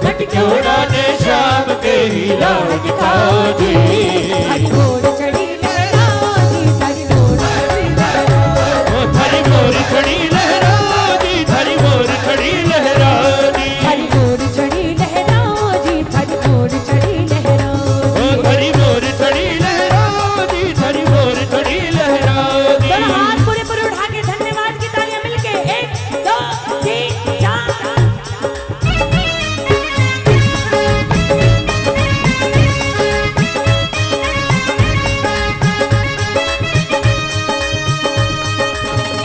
भटके उड़ाने शाम के ही राह दिखाओ जी। हरी घोड़ चढ़ी लहराओ जी, हरी घोड़ चढ़ी लहराओ। हरी घोड़ चढ़ी लहराओ जी, हरी घोड़ चढ़ी लहराओ जी। हरी घोड़ चढ़ी लहराओ जी, हरी घोड़ चढ़ी लहराओ। हरी घोड़ चढ़ी लहराओ जी, हरी घोड़ चढ़ी लहराओ जी। दोनों हाथ पूरे पूरे उठा के धन्यवाद की तालियां मिलके, 1 2 3 4।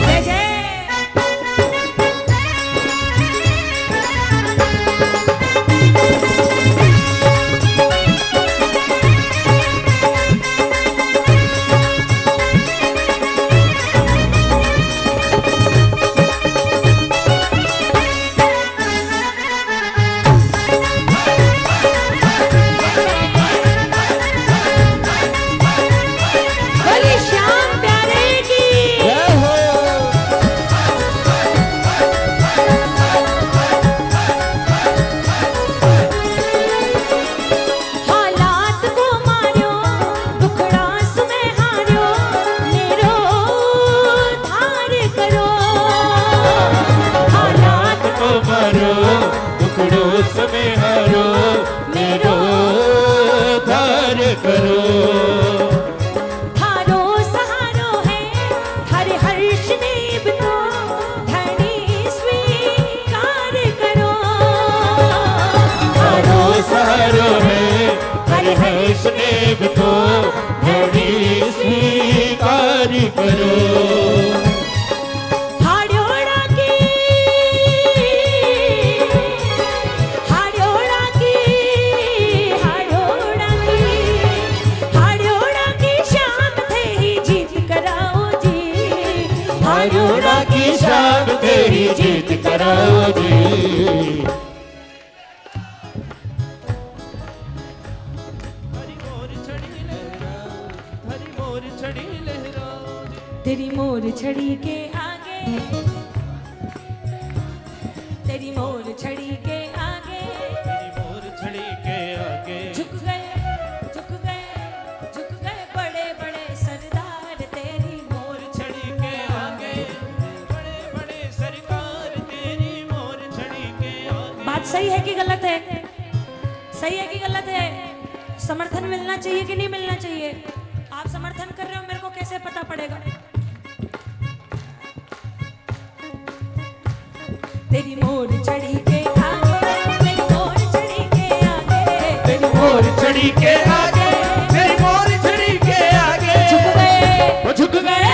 जय जय। बोलिए श्याम प्यारे की। हालात को मार्यो, दुखड़ास में हार्यो, मेरो धार करो। हालात को मारो, दुखड़ो समय हारो, मेरो धार करो। थारो सहारो है हर हर्ष देव तो, धनी स्वीकार करो। थारो सहारो है हर हर्ष देव को, धनी स्वीकार करो। हाड़ोड़ा की शान तेरी जीत कराओ जी। हरी मोर छड़ी लहराओ, हरी मोर छड़ी लहराओ जी। तेरी मोर छड़ी के आगे, तेरी मोर छड़ी के आगे तेरी मोर छड़ी के आगे झुक गए, झुक गए, झुक गए बड़े बड़े सरदार तेरी मोर छड़ी के आगे बड़े बड़े सरकार तेरी मोर छड़ी के आगे। बात सही है कि गलत है? सही है कि गलत है? समर्थन मिलना चाहिए कि नहीं मिलना चाहिए? आप समर्थन कर रहे हो, मेरे को कैसे पता पड़ेगा? तेरी मोर छड़ी के आगे, तेरी मोर छड़ी के आगे, तेरी मोर छड़ी के आगे, तेरी मोर छड़ी के आगे झुक गए, झुक गए,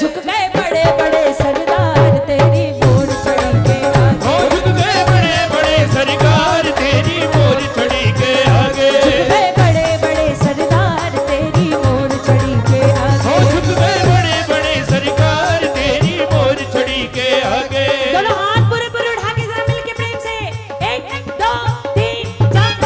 झुक गए बड़े बड़े सरदार तेरी मोर छड़ी के आगे, झुक गए बड़े बड़े सरकार तेरी मोर छड़ी के आगे, झुक गए बड़े बड़े सरदार तेरी मोर छड़ी के आगे। झुक गए बड़े बड़े सरकार तेरी मोर छड़ी के आगे। दोनों हाथ पूरे पूरे उठा के जरा मिलके प्रेम से 1 2 3 4।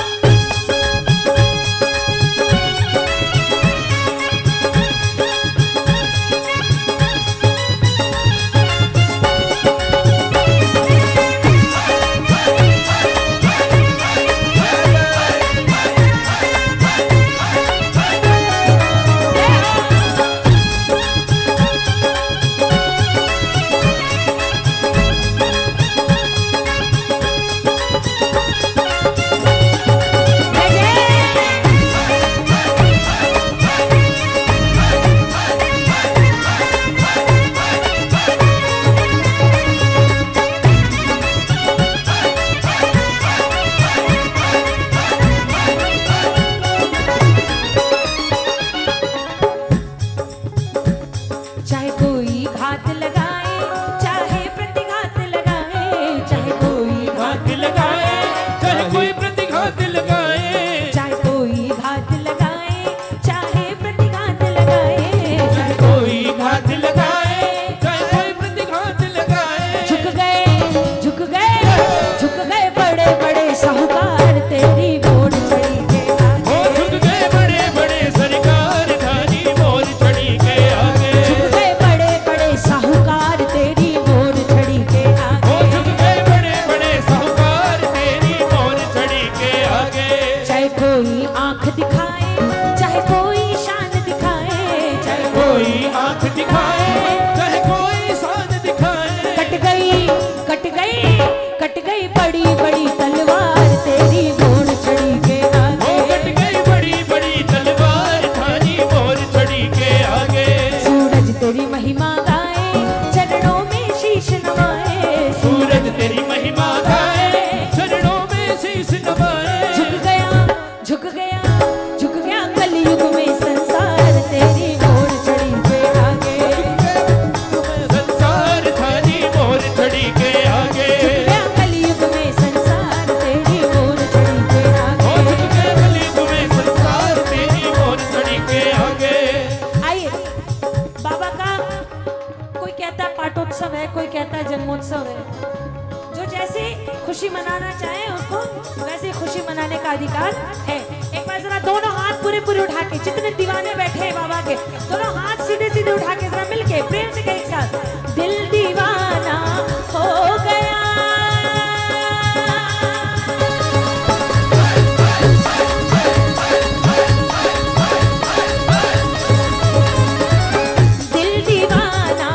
चाहे कोई घात लगाए, चाहे प्रतिघात लगाए, चाहे कोई घात लगाए चाहे कोई प्रतिघात लगाए, चाहे कोई घात लगाए, चाहे प्रतिघात लगाए, चाहे कोई घात लगाए चाहे कोई प्रतिघात लगाए। झुक गए, झुक गए, झुक गए बड़े बड़े साहूकार तेरी मोर छड़ी के आगे, झुक गए बड़े बड़े सरकार धारी मोर छड़ी के आगे, झुक गए बड़े बड़े साहूकार तेरी मोर छड़ी के आगे, झुक गए बड़े बड़े साहूकार तेरी मोर छड़ी के आगे। चाहे कोई आंख दिखाए, चाहे कोई शान दिखाए, चाहे कोई आंख दिखाए चाहे कोई शान दिखाए, कट गई, कट गई, कट गई बड़ी बड़ी तलवार तेरी मोर छड़ी के आगे, कट गई बड़ी बड़ी तलवार धारी मोर छड़ी के आगे। सूरज तेरी महिमा गाए, चरणों में शीश नवाए, सूरज तेरी महिमा गाए चरणों में शीश नवाए, झुक गया, झुक गया, झुक गया कलयुग में संसार तेरी मोर छड़ी के आगे, संसार धारी मोर छड़ी के आगे, झुक गया कलयुग में संसार तेरी मोर छड़ी के आगे। झुक गए कलयुग में संसार तेरी मोर छड़ी के आगे। आइए, बाबा का कोई कहता है पाठोत्सव है, कोई कहता है जन्मोत्सव है, जो जैसे खुशी मनाना चाहे उसको वैसे खुशी मनाने का अधिकार है। एक बार जरा दोनों हाथ पूरे पूरे उठा के, जितने दीवाने बैठे हैं बाबा के, दोनों हाथ सीधे सीधे उठा के जरा मिलके प्रेम से कहे एक साथ, दिल दीवाना हो गया, दिल दीवाना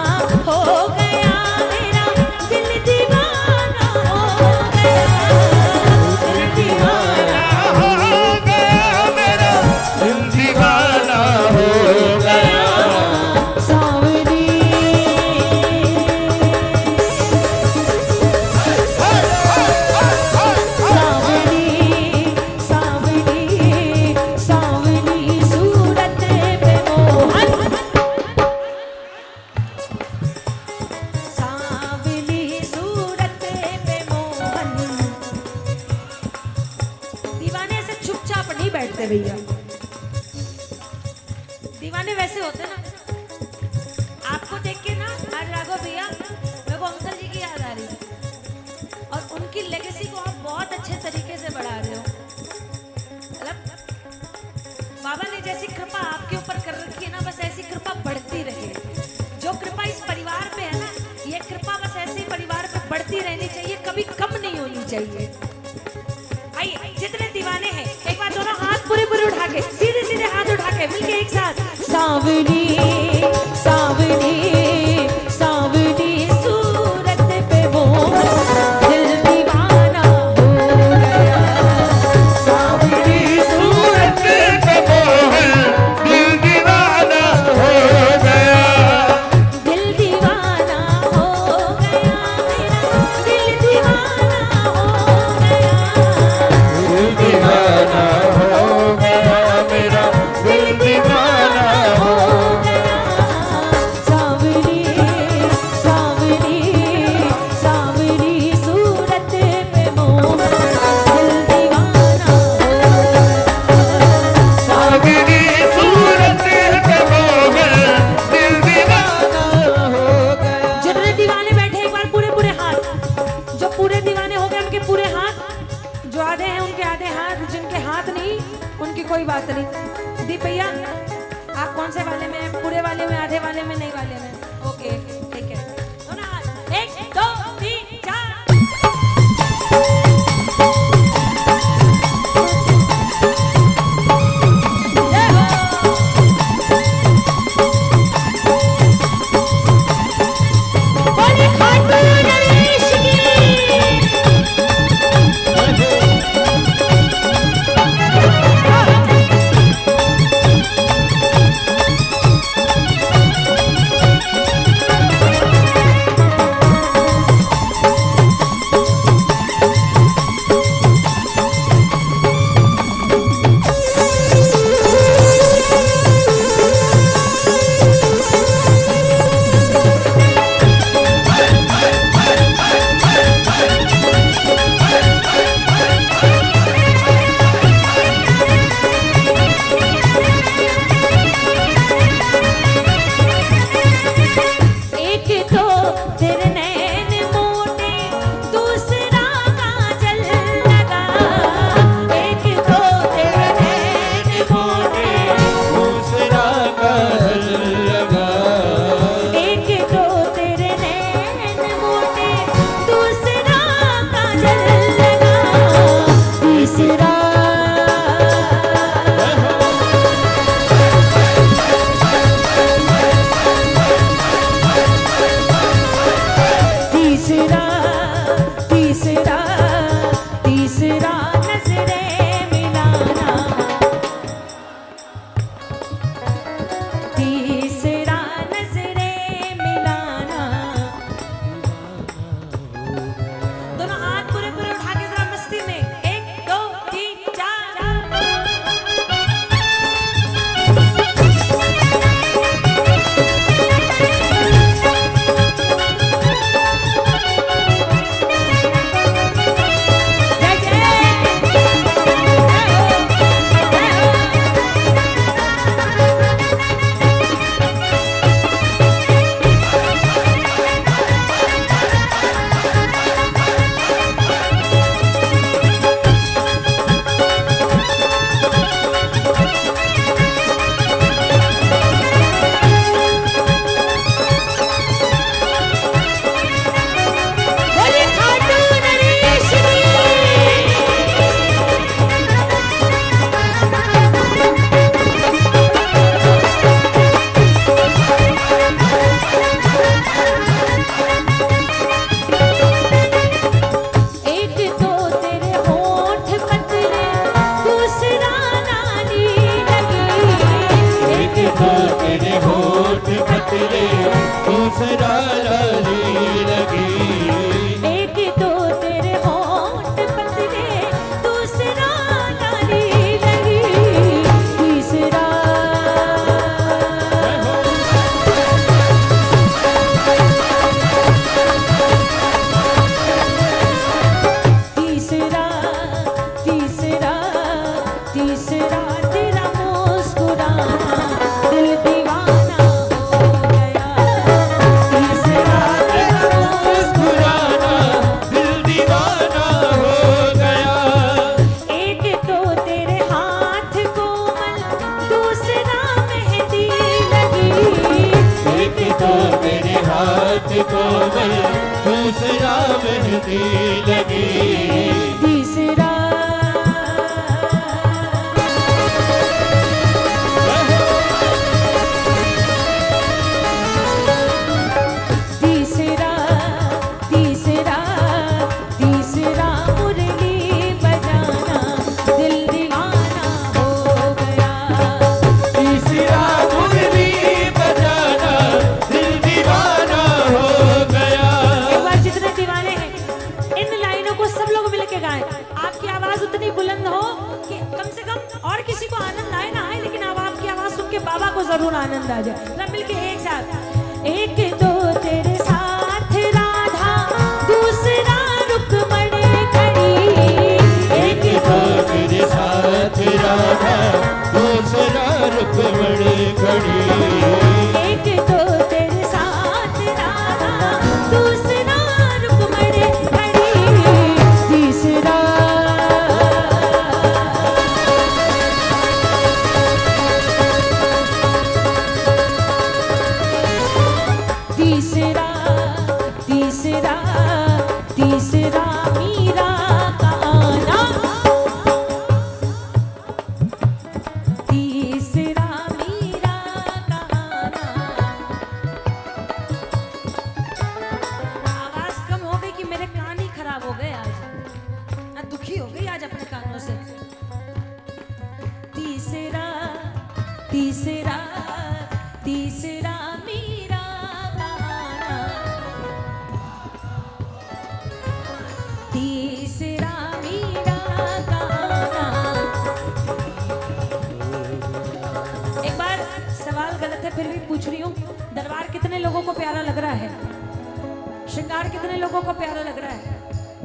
हो गया मेरा, दिल दीवाना हो गया, दिल दीवाना हो गया मेरा दिल दीवाना हो गया। सावरी, सावरी, सावरी, सावरी सूरत पे मोहन, सावली सूरत पे मोहन। दीवाने ऐसे चुपचाप नहीं बैठते भैया, दीवाने वैसे होते ना, आपको देख के ना आज राघव भैया को अंकल जी की याद आ रही है और उनकी लेगेसी को आप बहुत अच्छे तरीके से बढ़ा रहे हो। मतलब बाबा ने जैसी कृपा आपके ऊपर कर रखी है ना, बस ऐसी कृपा बढ़ती रहे। जो कृपा इस परिवार पे है ना, ये कृपा बस ऐसे ही परिवार पे बढ़ती रहनी चाहिए, कभी कम नहीं होनी चाहिए। आइए जितने दीवाने हैं एक बार दोनों हाथ पूरे पूरे उठा के, सीधे सीधे हाथ उठा के मिलके एक साथ, सावनी सावनी सावनी सूरत पे वो दिल दीवाना हो गया। सावनी सूरत पे मोहन दिल दीवाना हो गया। दिल दीवाना हो गया मेरा, दिल दीवाना हो गया। दिल दीवाना हो गया मेरा, दिल दीवाना हो गया। सावनी सावनी सावनी सूरत पे मोहन दिल दीवाना हो गया। सावनी सूरत पे मोहन दिल दीवाना हो गया। जितने दीवाने बैठे एक बार पूरे पूरे हाथ, जो पूरे दीवाने हो गए उनके पूरे हाथ, जो आधे हैं उनके आधे हाथ, जिनके हाथ नहीं उनकी कोई बात नहीं। दीप भैया आप कौन से वाले में हैं? पूरे वाले में, आधे वाले में, नहीं वाले में? ओके ठीक है। दोनों हाथ, 1 2 3 4। जय हो। बोले खाटू नरेश की। एक तो तेरे नैन मोटे, दूसरा काजल लगा। एक तो तेरे नैन मोटे, दूसरा काजल लगा। एक तो तेरे नैन मोटे, दूसरा काजल लगा। तीसरा तीसरा तीसरा तीसरा नजरें मिलाना। तीसरा नजरें मिलाना। दोनों हाथ पूरे पूरे उठा के जरा मस्ती में, 1 2 3 4। जय बोले खाटू नरेश की। एक तो तेरे होठ पतले, दूसरा नाली लगी। एक तो तेरे होठ पतले, दूसरा लाली लगी। एक तो तेरे होठ पतले, दूसरा नाली लगी। तीसरा तीसरा तीसरा तीसरा तेरा मुस्कुराना, दिल दीवाना हो गया। तीसरा तेरा तो मेरे हाथ को मैं दूसरा मेहंदी लगी। तीसरा तीसरा तीसरा तीसरा मुरली बजाना दिल दीवाना हो गया। तीसरा मुरली बजाना दिल दीवाना हो गया। एक बार जितने दीवाने हैं इन लाइनों को सब लोग मिलके गाएं। आपकी आवाज उतनी बुलंद हो कि कम से कम और किसी को आनंद आए ना आए, लेकिन अब आपकी आवाज सुन के बाबा को जरूर आनंद आ जाए। सब मिलके एक साथ, एक दो तेरे साथ राधा, दूसरा रुक्मणी खड़ी। एक तो मेरे साथ राधा, दूसरा रुक्मणी खड़ी। एक तो तेरे साथ राधा, दूसरा रुक्मणी खड़ी। तीसरा तीसरा तीसरा तीसरा मीरा का आना। तीसरा मीरा का आना। आवाज कम हो गई कि मेरे कान ही खराब हो गए आज, मैं दुखी हो गई आज अपने कानों से। तीसरा तीसरा तीसरा मीरा का आना। तीसरा मीरा का आना। एक बार सवाल गलत है फिर भी पूछ रही हूँ, दरबार कितने लोगों को प्यारा लग रहा है? श्रृंगार कितने लोगों को प्यारा लग रहा है?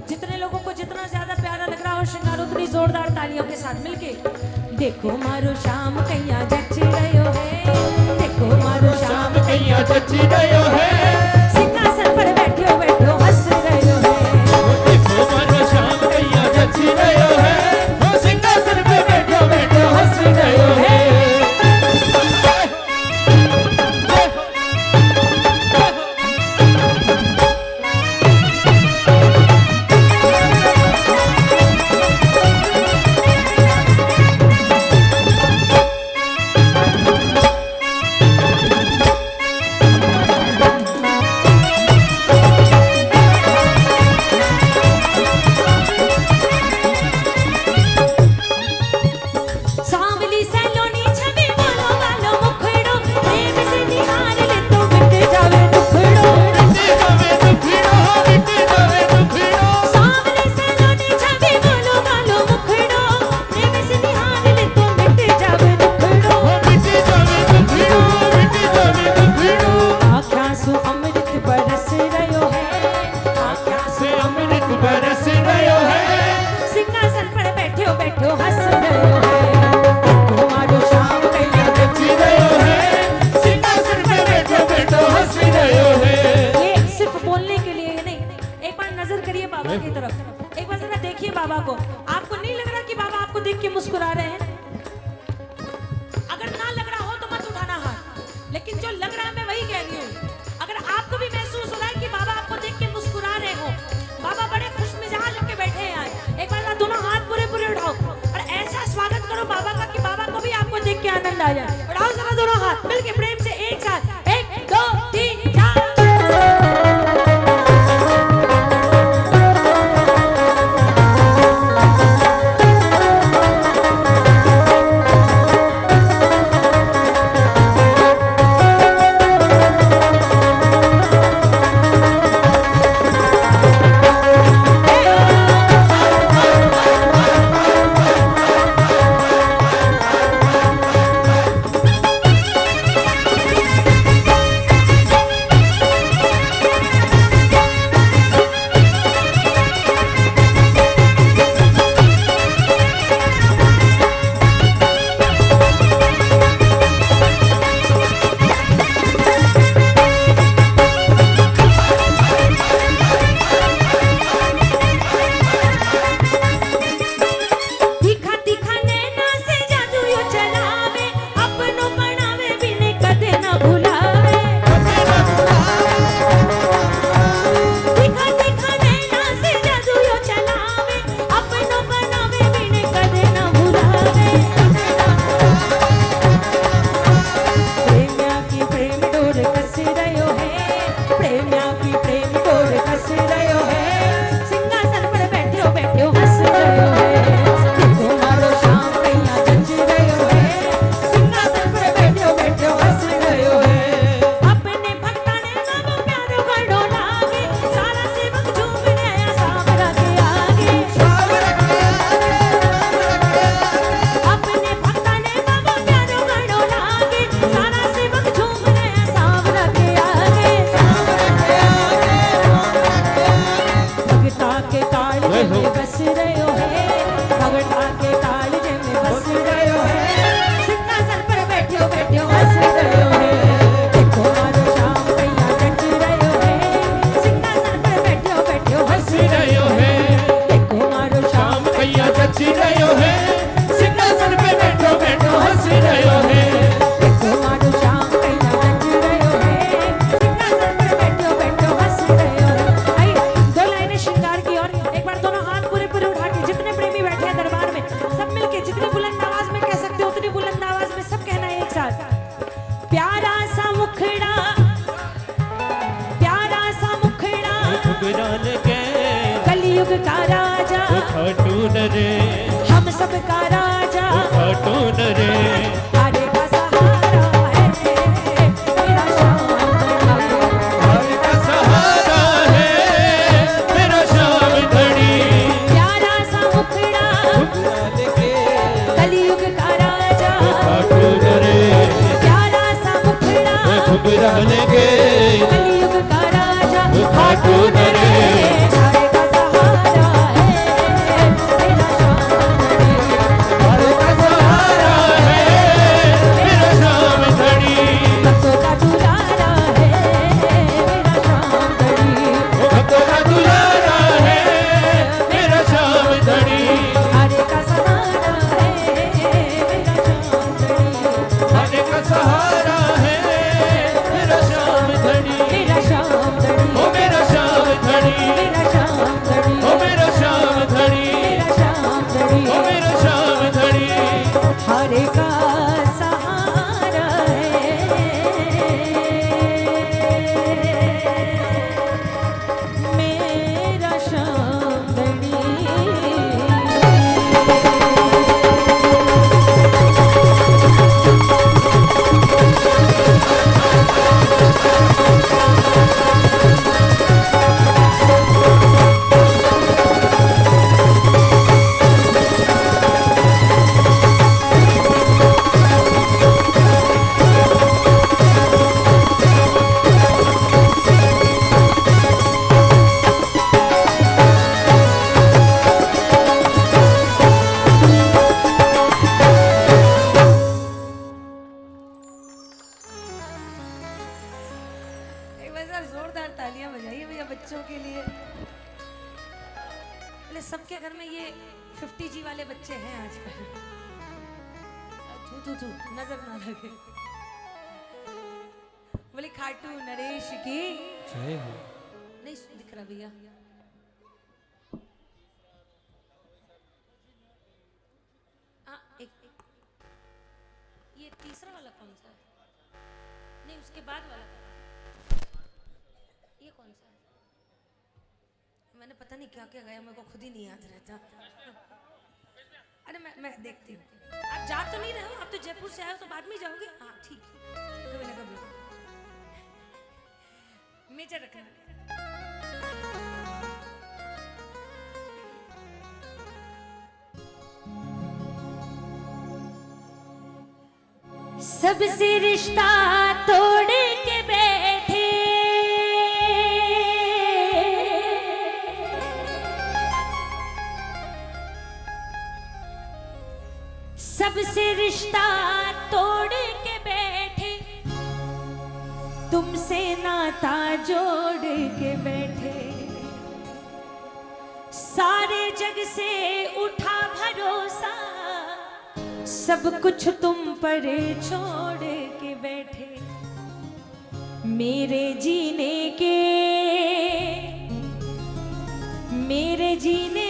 जितने लोगों को जितना ज्यादा प्यारा लग रहा हो श्रृंगार, उतनी जोरदार तालियों के साथ मिलके देखो मारो शाम कैया जच रहो है। देखो मारो शाम कैया जची रहो है। सिंहासन पर बैठो बैठो हंस रहो है। देखो मारो शाम कैया जची रहो है। वो सिंहासन पे बैठो बैठो हंस रहो है। सांवली सैलोनी छवि बोलो वालो मुखड़ो, प्रेम से निहार ले तो मिट जावे दुखड़ो। सांवली सैलोनी छवि बोलो वालो मुखड़ो, प्रेम से निहार ले तो मिट जावे दुखड़ो। आँखां सु अमृत बरस रहो है। आँखां सु अमृत बरस रहो है। सिंहासन पर बैठो बैठो हंस रहो है। तुम्हारो शाम कैया जची रहो है। सिंहासन पे बैठो बैठो हंस रहो है। ये सिर्फ बोलने के लिए नहीं, एक बार नजर करिए बाबा की तरफ, एक बार जरा देखिए बाबा को। आपको नहीं लग रहा कि बाबा आपको देख के मुस्कुरा रहे हैं? अगर ना लग रहा हो तो मत उठाना हाथ, लेकिन जो लग रहा है मैं वही कह रही हूँ। अगर आपको भी महसूस हो रहा है कि बाबा आपको देख के मुस्कुरा रहे हो, बाबा बड़े खुश मिजाज होके बैठे हैं आज, एक बार दोनों हाथ पूरे पूरे उठाओ और ऐसा स्वागत करो बाबा का कि बाबा को भी आपको देख के आनंद आ जाए। उठाओ जरा दोनों हाथ मिलके प्रेम से एक साथ, 1 2 3 4। मुखड़ा, प्यारा सा मुखड़ा, घुघरा लगे कलयुग का राजा, खाटू नरे, हम सब का राजा, खाटू नरे। हारे का सहारा है मेरा श्याम धनी, हारे का सहारा है मेरा श्याम धनी। प्यारा सा मुखड़ा, घुघरा लगे कलयुग का राजा, खाटू नरे, प्यारा सा मुखड़ा, घुघरा लगे कलयुग का राजा, खाटू नरे। हारे का सहारा है मेरा श्याम धनी, हारे का सहारा है मेरा श्याम धनी। भक्तों का दुलारा है मेरा श्याम धनी, भक्तों का दुलारा है मेरा श्याम धनी। हारे का सहारा है मेरा श्याम धनी, हारे का सहारा है मेरा श्याम धनी। मेरा श्याम धनी, ओ मेरा श्याम धनी, मेरा श्याम धनी, ओ मेरा श्याम धनी, मेरा श्याम धनी, ओ मेरा श्याम धनी। हारे का सहारा है मेरा श्याम धनी। एक बार जरा जोरदार तालियां बजाइए भैया बच्चों के लिए। बोले सबके घर में ये 50G वाले बच्चे हैं आजकल। थू थू थू नजर ना लगे। बोले खाटू नरेश की जय हो। नहीं दिख रहा भैया। एक ये तीसरा वाला कौन सा है? नहीं उसके बाद वाला ये कौन सा है? मैंने पता नहीं क्या क्या गाया, मेरे को खुद ही नहीं याद रहता। अरे मैं देखती हूँ। आप जा तो नहीं रहे हो, आप तो जयपुर से आए हो, तो बाद में जाओगे। हाँ ठीक है, कभी ना कभी मेजर रखना। सबसे रिश्ता तोड़ के बैठे, सबसे रिश्ता तोड़ के बैठे, तुमसे नाता जोड़ के बैठे, सारे जग से उठा भरोसा, सब कुछ तुम पर छोड़ के बैठे, मेरे जीने